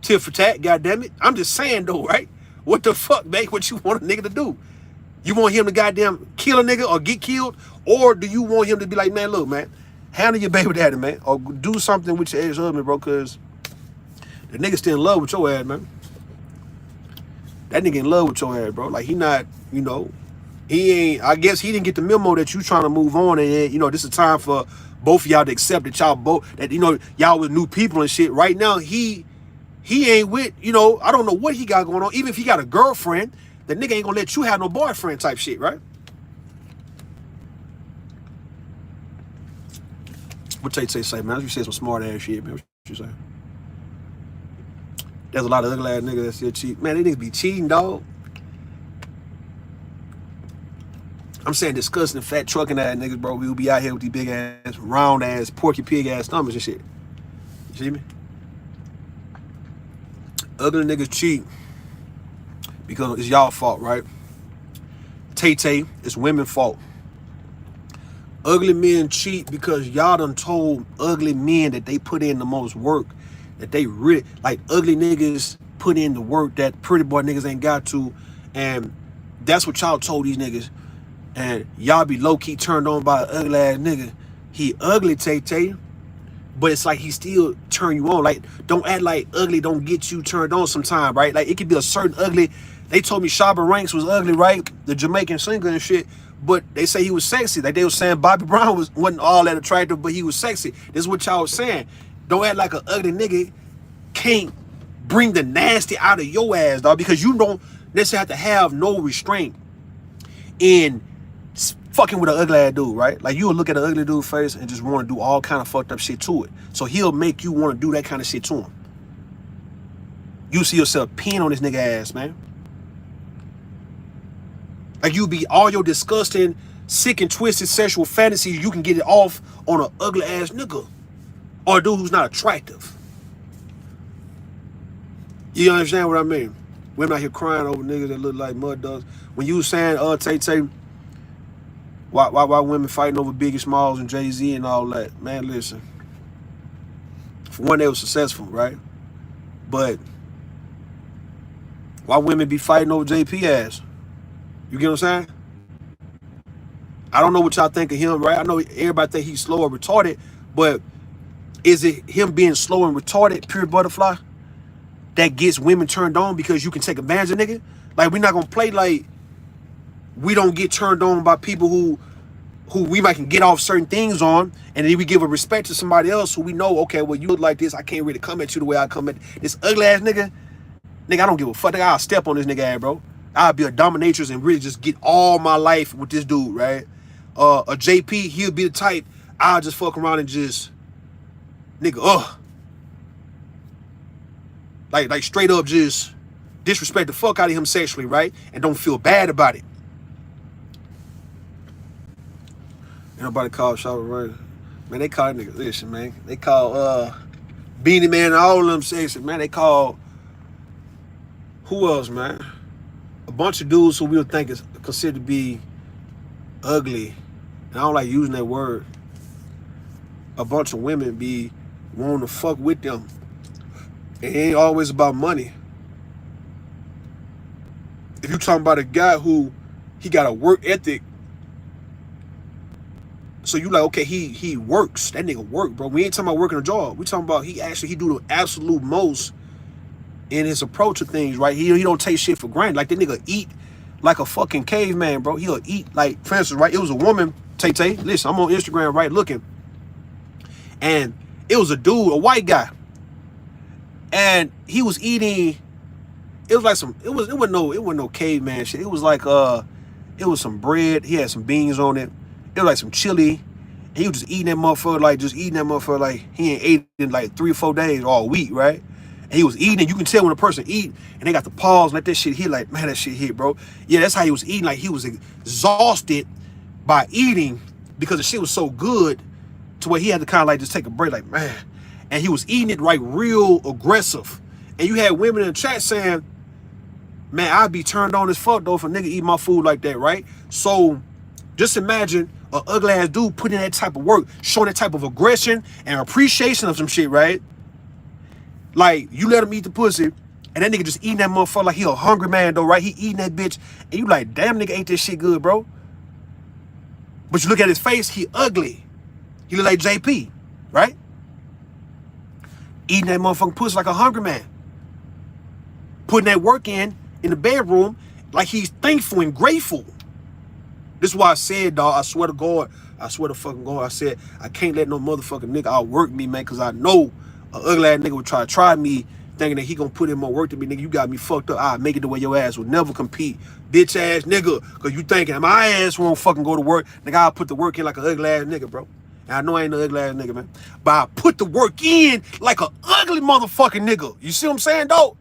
Tit for tat, goddammit. I'm just saying though, right? What the fuck, man? What you want a nigga to do? You want him to goddamn kill a nigga or get killed? Or do you want him to be like, man, look, man, handle your baby daddy, man, or do something with your ex-husband, bro, because the nigga still in love with your ass, man. That nigga in love with your ass, bro. Like, he not, you know, he ain't, I guess he didn't get the memo that you trying to move on, and, you know, this is time for both of y'all to accept that y'all both, that, you know, y'all with new people and shit. Right now, he ain't with, you know, I don't know what he got going on. Even if he got a girlfriend, the nigga ain't gonna let you have no boyfriend type shit, right? What Tay say, man? You say some smart ass shit, man. What you say? There's a lot of ugly ass niggas that still cheat. Man, they niggas be cheating, dog. I'm saying disgusting, fat, trucking ass niggas, bro. We will be out here with these big ass, round ass, porky pig ass stomachs and shit. You see me? Ugly niggas cheat because it's y'all fault, right? Tay, it's women's fault. Ugly men cheat because y'all done told ugly men that they put in the most work, that they really, like, ugly niggas put in the work that pretty boy niggas ain't got to, and that's what y'all told these niggas, and y'all be low-key turned on by an ugly ass nigga. He ugly, Tay, but it's like he still turn you on. Like, don't act like ugly don't get you turned on sometime, right? Like, it could be a certain ugly. They told me Shabba Ranks was ugly, right? The Jamaican singer and shit. But they say he was sexy. Like, they was saying Bobby Brown wasn't all that attractive, but he was sexy. This is what y'all was saying. Don't act like an ugly nigga can't bring the nasty out of your ass, dog, because you don't necessarily have to have no restraint in fucking with an ugly ass dude, right? Like, you'll look at an ugly dude's face and just want to do all kind of fucked up shit to it. So he'll make you want to do that kind of shit to him. You see yourself peeing on this nigga ass, man. Like, you be all your disgusting, sick and twisted sexual fantasies, you can get it off on an ugly ass nigga or a dude who's not attractive. You understand what I mean? Women out here crying over niggas that look like mud dogs. When you was saying, Tay, why women fighting over Biggie Smalls and Jay-Z and all that, man, listen. For one, they were successful, right? But why women be fighting over JP ass? You get what I'm saying? I don't know what y'all think of him, right? I know everybody think he's slow or retarded, but is it him being slow and retarded, pure butterfly, that gets women turned on because you can take advantage of nigga? Like, we're not gonna play like we don't get turned on by people who we might can get off certain things on, and then we give a respect to somebody else who we know, okay, well, you look like this, I can't really come at you the way I come at this ugly ass nigga. Nigga, I don't give a fuck. I'll step on this nigga ass, bro. I'll be a dominatrix and really just get all my life with this dude, right? A JP, he'll be the type, I'll just fuck around and just, nigga, like straight up just disrespect the fuck out of him sexually, right? And don't feel bad about it. Ain't nobody call Shabba Ranks. Man, they call niggas, listen, man. They call Beanie Man and all of them sexy, man. They call, who else, man? A bunch of dudes who we'll think is considered to be ugly. And I don't like using that word. A bunch of women be wanting to fuck with them. It ain't always about money. If you talking about a guy who, he got a work ethic, so you like, okay, he works. That nigga work, bro. We ain't talking about working a job. We talking about he do the absolute most in his approach to things, right? He don't take shit for granted. Like, that nigga eat like a fucking caveman, bro. He'll eat, like, for instance, right? It was a woman Tay, listen, I'm on Instagram, right, looking. And it was a dude, a white guy. And he was eating, it was like it wasn't no caveman shit. It was like it was some bread. He had some beans on it. It was like some chili. And he was just eating that motherfucker like he ain't ate in like 3 or 4 days all week, right? And he was eating. You can tell when a person eat and they got the pause and let that shit hit, like, man, that shit hit, bro. Yeah, that's how he was eating. Like he was exhausted by eating because the shit was so good to where he had to kind of like just take a break, like, man. And he was eating it like real aggressive. And you had women in the chat saying, man, I'd be turned on as fuck though if a nigga eat my food like that, right? So just imagine an ugly ass dude putting in that type of work, showing that type of aggression and appreciation of some shit, right? Like, you let him eat the pussy, and that nigga just eating that motherfucker like he a hungry man though, right? He eating that bitch, and you like, damn, nigga ate this shit good, bro. But you look at his face, he ugly. He look like JP, right? Eating that motherfucking pussy like a hungry man. Putting that work in the bedroom like he's thankful and grateful. This is why I said, dog, I swear to God, I swear to fucking God, I said, I can't let no motherfucking nigga outwork me, man, because I know an ugly ass nigga would try me thinking that he gonna put in more work than me, nigga. You got me fucked up. I'll make it the way your ass will never compete, bitch ass nigga, because you thinking my ass won't fucking go to work. Nigga, I'll put the work in like an ugly ass nigga, bro. And I know I ain't an ugly ass nigga, man, but I put the work in like an ugly motherfucking nigga. You see what I'm saying, though?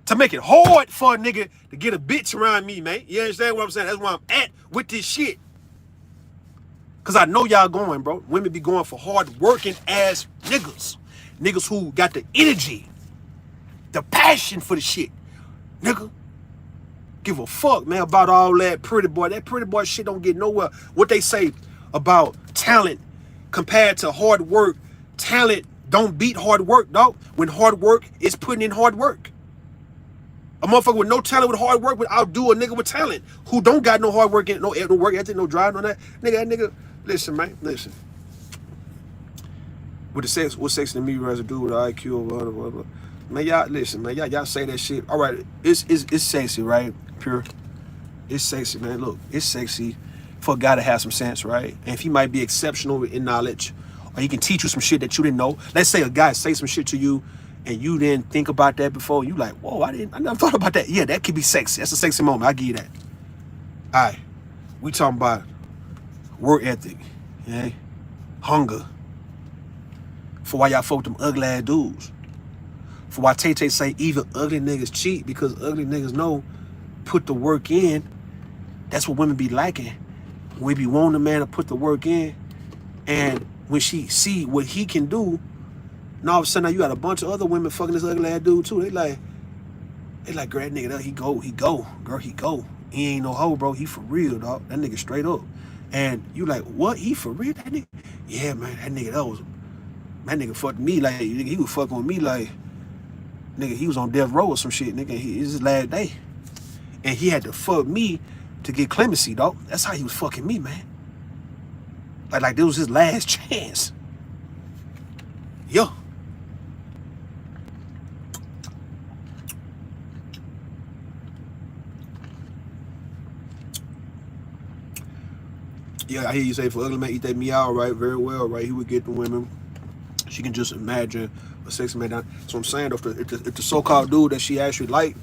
To make it hard for a nigga to get a bitch around me, man. You understand what I'm saying? That's where I'm at with this shit. Because I know y'all going, bro. Women be going for hard working ass niggas. Niggas who got the energy, the passion for the shit. Nigga, give a fuck, man, about all that pretty boy. That pretty boy shit don't get nowhere. What they say about talent compared to hard work, talent don't beat hard work, dog. When hard work is putting in hard work. A motherfucker with no talent with hard work would outdo a nigga with talent who don't got no hard work, no work ethic, no drive, no that. Nigga, listen, man, listen. With the sex, what's sex to me as a dude with IQ or blah, blah, blah. Man, y'all, listen, man, y'all say that shit. All right, it's sexy, right? Pure. It's sexy, man. Look, it's sexy for a guy to have some sense, right? And if he might be exceptional in knowledge, or he can teach you some shit that you didn't know. Let's say a guy say some shit to you and you didn't think about that before. You like, whoa, I never thought about that. Yeah, that could be sexy. That's a sexy moment. I give you that. All right, we talking about work ethic, okay? Hunger. For why y'all fuck them ugly ass dudes. For why Tay say even ugly niggas cheat, because ugly niggas know put the work in. That's what women be liking. We be wanting a man to put the work in, and when she see what he can do, and all of a sudden now you got a bunch of other women fucking this ugly ass dude too. They like, girl, that nigga, he go. Girl, he go. He ain't no hoe, bro. He for real, dog. That nigga straight up. And you like, what? He for real? That nigga? Yeah, man, that nigga fucked me like, he was fucking with me like, nigga, he was on death row or some shit, nigga. It's his last day. And he had to fuck me to get clemency, dog. That's how he was fucking me, man. Like this was his last chance. Yo. Yeah, I hear you say for ugly man eat that meow, right? Very well, right? He would get the women. She can just imagine a sexy man down. So I'm saying, if the so-called dude that she actually like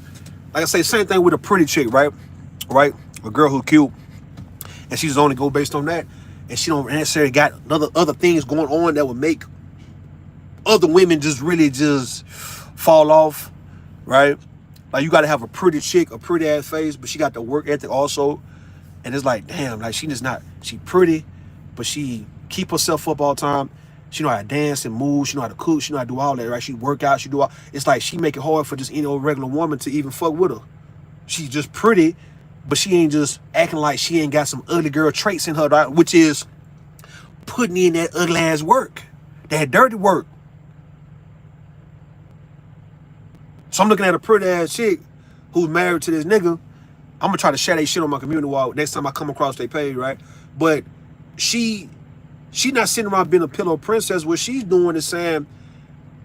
I say, same thing with a pretty chick, right? Right? A girl who's cute, and she's only go based on that, and she don't necessarily got other things going on that would make other women just really just fall off, right? Like you got to have a pretty chick, a pretty ass face, but she got the work ethic also. And it's like, damn, like she pretty, but she keep herself up all the time. She know how to dance and move. She know how to cook. She know how to do all that, right? She work out. She do all. It's like she make it hard for just any old regular woman to even fuck with her. She's just pretty, but she ain't just acting like she ain't got some ugly girl traits in her, right? Which is putting in that ugly ass work, that dirty work. So I'm looking at a pretty ass chick who's married to this nigga. I'm gonna try to share that shit on my community wall next time I come across their page, right? But she not sitting around being a pillow princess. What she's doing is saying,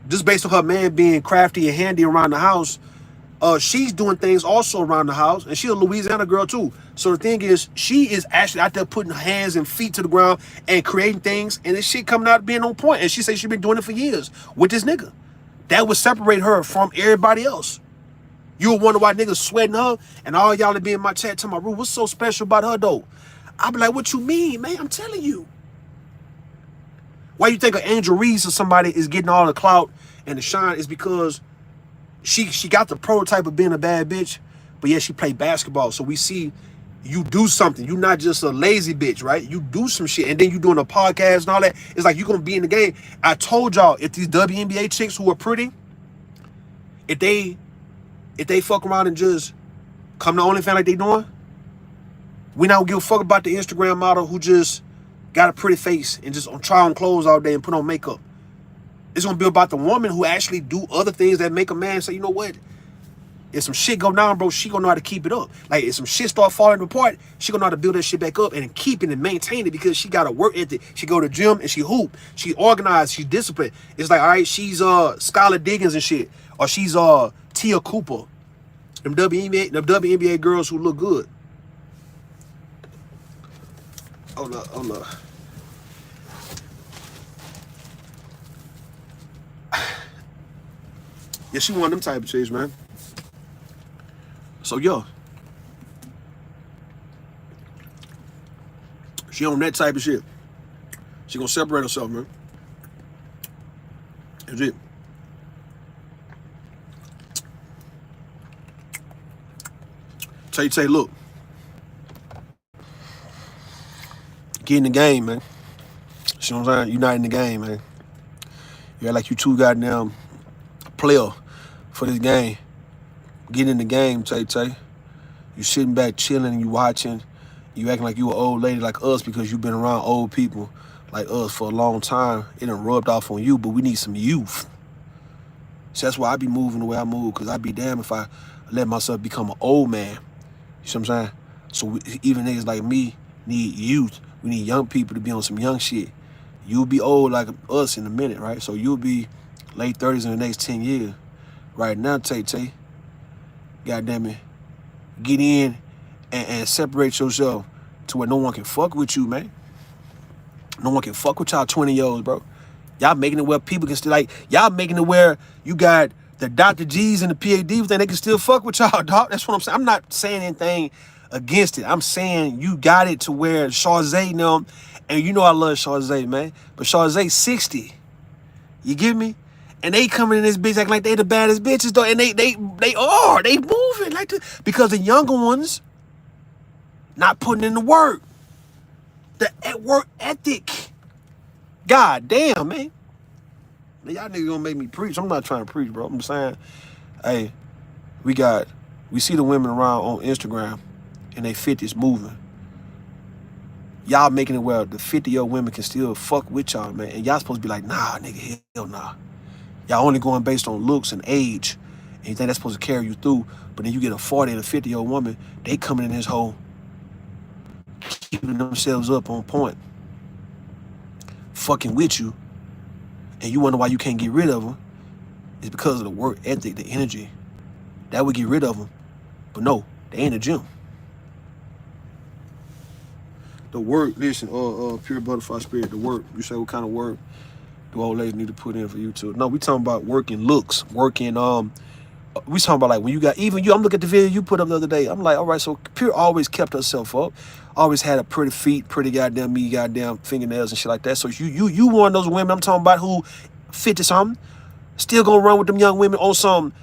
just based on her man being crafty and handy around the house, She's doing things also around the house, and she's a Louisiana girl too. So the thing is, she is actually out there putting hands and feet to the ground and creating things, and this shit coming out being on point. And she says she's been doing it for years with this nigga. That would separate her from everybody else. You would wonder why niggas sweating her, and all y'all that be in my chat telling my room, what's so special about her though? I be like, what you mean, man? I'm telling you. Why you think an Angel Reese or somebody is getting all the clout and the shine is because she got the prototype of being a bad bitch, but yeah, she played basketball. So we see you do something. You not just a lazy bitch, right? You do some shit, and then you doing a podcast and all that. It's like you gonna be in the game. I told y'all, if these WNBA chicks who are pretty, if they fuck around and just come to OnlyFans like they doing, we not give a fuck about the Instagram model who just got a pretty face and just try on clothes all day and put on makeup. It's gonna be about the woman who actually do other things that make a man say, you know what? If some shit go down, bro, she gonna know how to keep it up. Like if some shit start falling apart, she gonna know how to build that shit back up and keep it and maintain it because she got a work ethic. She go to the gym and she hoop. She organized. She disciplined. It's like, all right, she's Skylar Diggins and shit, or she's Tia Cooper. Them WNBA girls who look good. Oh no. Yeah, she one of them type of chicks, man. So, yo. She on that type of shit. She gonna separate herself, man. That's it. Tay, look. Get in the game, man. See what I'm saying? You not in the game, man. You act like you too goddamn player for this game. Get in the game, Tay. You sitting back chilling and you watching. You acting like you an old lady like us because you been around old people like us for a long time. It done rubbed off on you, but we need some youth. So that's why I be moving the way I move, because I be damned if I let myself become an old man. You see what I'm saying? So even niggas like me need youth. We need young people to be on some young shit. You'll be old like us in a minute, right? So you'll be late 30s in the next 10 years. Right now, Tay, goddamn it, get in and separate yourself to where no one can fuck with you, man. No one can fuck with y'all 20-year-olds, bro. Y'all making it where people can still, like, y'all making it where you got the Dr. G's and the PhDs, they can still fuck with y'all, dog. That's what I'm saying. I'm not saying anything against it. I'm saying you got it to where Chazé them, and you know I love Chazé, man, but Chazé 60. You get me? And they coming in this bitch acting like they the baddest bitches, though. And they moving like this. Because the younger ones not putting in the work. The work ethic. God damn, man. Y'all niggas gonna make me preach. I'm not trying to preach, bro. I'm saying, hey, we see the women around on Instagram and they 50s moving. Y'all making it where the 50-year-old women can still fuck with y'all, man. And y'all supposed to be like, nah, nigga, hell nah. Y'all only going based on looks and age. And you think that's supposed to carry you through. But then you get a 40 and a 50-year-old woman, they coming in this hole, keeping themselves up on point, fucking with you. And you wonder why you can't get rid of them. It's because of the work ethic, the energy. That would get rid of them. But no, they ain't a gym. The work, listen, pure butterfly spirit, the work. You say what kind of work do old ladies need to put in for you too? No, we talking about working looks, working, we talking about like when you got, even you, I'm looking at the video you put up the other day. I'm like, all right, so Pure always kept herself up. Always had a pretty feet, pretty goddamn me, goddamn fingernails and shit like that. So you one of those women I'm talking about who 50-something, still gonna run with them young women on some,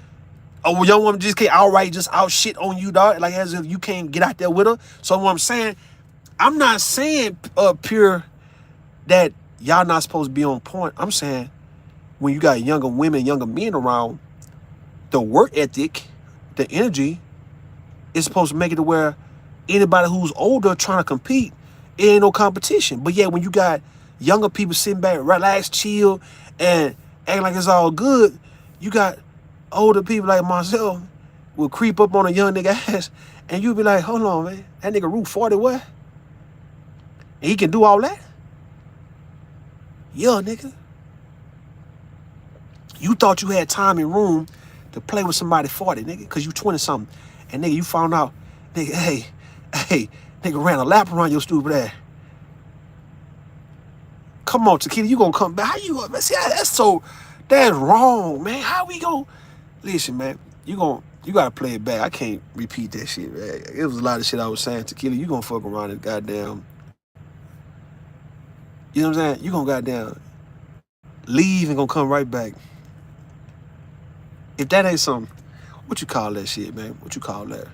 a young woman just can't outright just out shit on you, dog. Like as if you can't get out there with her. So what I'm saying, I'm not saying, Pure, that y'all not supposed to be on point. I'm saying when you got younger women, younger men around, the work ethic, the energy is supposed to make it to where anybody who's older trying to compete, it ain't no competition. But yeah, when you got younger people sitting back, relax, chill, and acting like it's all good, you got older people like myself will creep up on a young nigga ass, and you be like, hold on, man, that nigga Root 40 what? And he can do all that? Yeah, nigga. You thought you had time and room to play with somebody 40, nigga, because you 20 something. And nigga, you found out, nigga, hey, nigga ran a lap around your stupid ass. Come on, Tequila, you gonna come back. How you gonna, see, that's wrong, man. How we gonna, listen, man, you gotta play it back. I can't repeat that shit, man. It was a lot of shit I was saying. Tequila, you gonna fuck around and goddamn, you know what I'm saying? You gonna goddamn leave and gonna come right back. If that ain't something, what you call that shit, man? What you call that?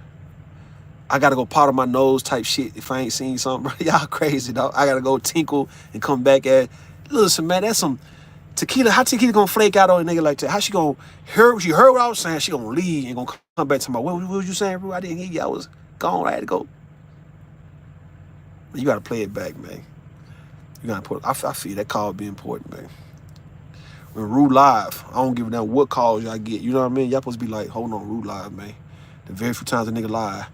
I gotta go powder my nose type shit if I ain't seen something. Y'all crazy, dog. I gotta go tinkle and come back at. Listen, man, that's some Tequila. How Tequila gonna flake out on a nigga like that? How she gonna hear? She heard what I was saying. She gonna leave and gonna come back to my. What was you saying, bro? I didn't hear you. I was gone. I had to go. You gotta play it back, man. You gotta put. I feel that call be important, man. When Rue live, I don't give a damn what calls y'all get. You know what I mean? Y'all supposed to be like, hold on, Rue live, man. The very few times a nigga live,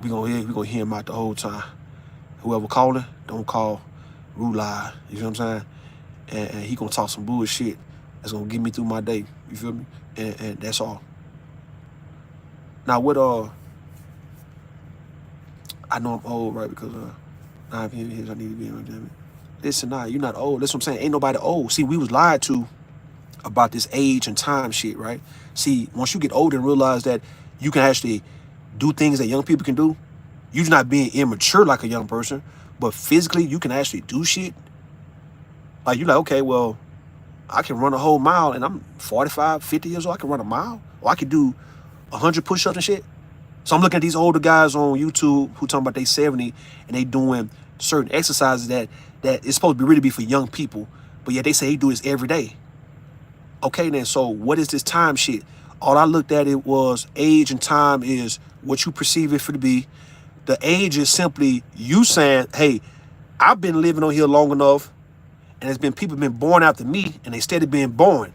we gonna hear him out the whole time. Whoever calling, don't call Rue live. You know what I'm saying? And he gonna talk some bullshit that's gonna get me through my day. You feel me? And that's all. Now what I know I'm old, right? Because 9 years I need to be on, damn it. Listen, nah, you're not old. That's what I'm saying. Ain't nobody old. See, we was lied to about this age and time shit, right? See, once you get older and realize that you can actually do things that young people can do, you're not being immature like a young person, but physically you can actually do shit. Like, you're like, okay, well, I can run a whole mile and I'm 45, 50 years old. I can run a mile. Or I can do 100 push-ups and shit. So I'm looking at these older guys on YouTube who talking about they 70 and they doing certain exercises that it's supposed to really be for young people, but yet they say they do this every day. Okay, then, so what is this time shit? All I looked at it was age and time is what you perceive it for to be. The age is simply you saying, hey, I've been living on here long enough, and there's been people been born after me, and they steady being born.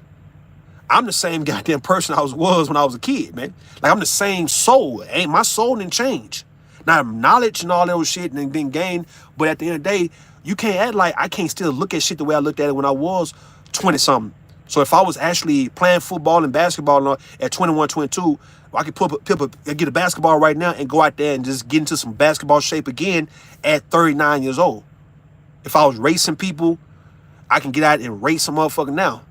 I'm the same goddamn person I was when I was a kid, man. Like, I'm the same soul. Ain't my soul didn't change. Now, knowledge and all that shit and been gained, but at the end of the day, you can't act like I can't still look at shit the way I looked at it when I was 20-something. So if I was actually playing football and basketball at 21, 22, I could get a basketball right now and go out there and just get into some basketball shape again at 39 years old. If I was racing people, I can get out and race some motherfucker now.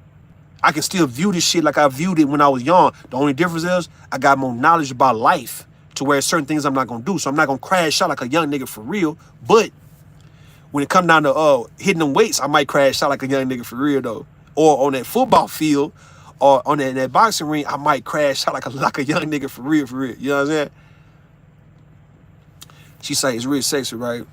I can still view this shit like I viewed it when I was young. The only difference is I got more knowledge about life to where certain things I'm not going to do. So I'm not going to crash out like a young nigga for real. But when it come down to hitting them weights, I might crash out like a young nigga for real, though. Or on that football field or on that boxing ring, I might crash out like a young nigga for real, for real. You know what I'm saying? She say it's real sexy, right?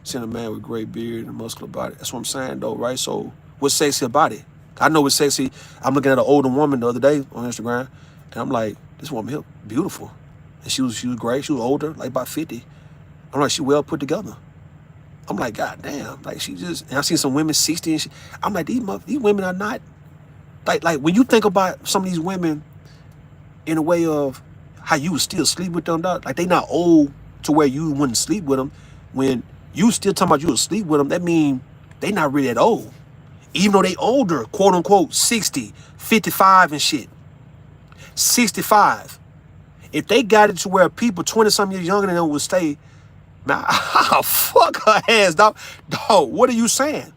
Seeing a man with great beard and a muscular body. That's what I'm saying, though, right? So what's sexy about it? I know what's sexy. I'm looking at an older woman the other day on Instagram, and I'm like, this woman here, beautiful. And she was great. She was older, like about 50. I'm like, she well put together. I'm like, God damn, like she just, and I seen some women 60 and shit. I'm like, these women are not, like when you think about some of these women in a way of how you would still sleep with them, dog, like they not old to where you wouldn't sleep with them. When you still talking about you would sleep with them, that mean they not really that old. Even though they older, quote unquote, 60, 55 and shit. 65. If they got it to where people 20-something years younger than them would stay, man, I'll fuck her ass, dog. Dog, what are you saying?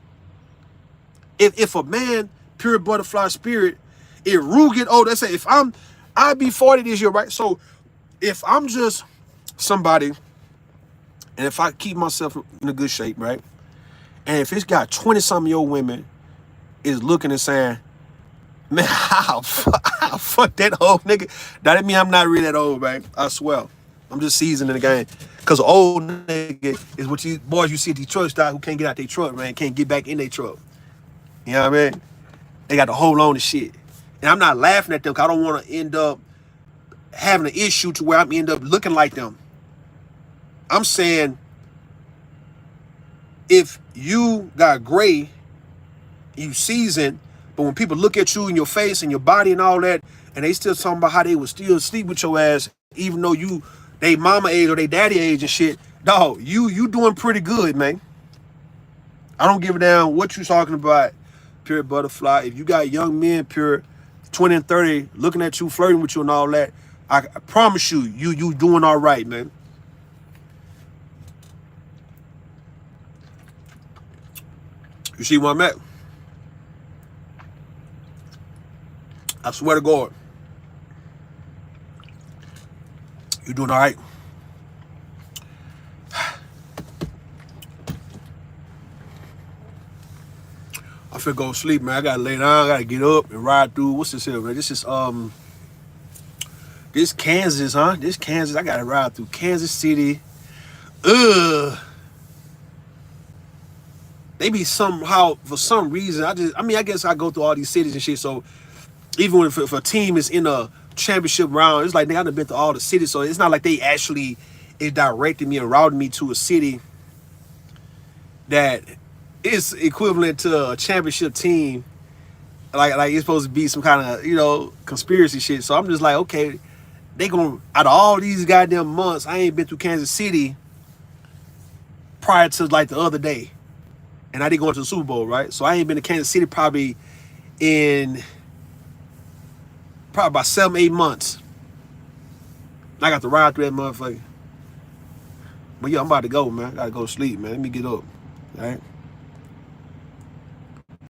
If a man, pure butterfly spirit, if Rue get old, let's say I be 40 this year, right? So if I'm just somebody, and if I keep myself in a good shape, right? And if it's got 20-something year old women is looking and saying, man, I'll fuck that old nigga. That mean I'm not really that old, man. I swear. I'm just seasoned in the game. Because old nigga is what you boys you see at these truck stops who can't get out their truck, man. Can't get back in their truck. You know what I mean? They got to hold on to shit. And I'm not laughing at them because I don't want to end up having an issue to where I end up looking like them. I'm saying if you got gray, you seasoned, but when people look at you in your face and your body and all that, and they still talking about how they would still sleep with your ass, even though they mama age or they daddy age and shit, dog, you doing pretty good, man. I don't give a damn what you talking about, pure butterfly. If you got young men, pure, 20 and 30 looking at you, flirting with you and all that, I promise you, you doing all right, man. You see where I'm at? I swear to God, you doing all right. I finna go to sleep, man. I gotta lay down, I gotta get up and ride through. What's this here, man? This is this Kansas, huh? This Kansas. I gotta ride through Kansas City. Ugh. They be somehow, for some reason, I guess I go through all these cities and shit. So even if a team is in a championship round, it's like they I've been to all the cities. So it's not like they actually is directing me and routing me to a city that is equivalent to a championship team. Like it's supposed to be some kind of, conspiracy shit. So I'm just like, okay, they gonna, out of all these goddamn months, I ain't been through Kansas City prior to like the other day. And I didn't go to the Super Bowl, right? So I ain't been to Kansas City probably about 7-8 months. I got to ride through that motherfucker. But yeah, I'm about to go, man. I gotta go to sleep, man. Let me get up. All right.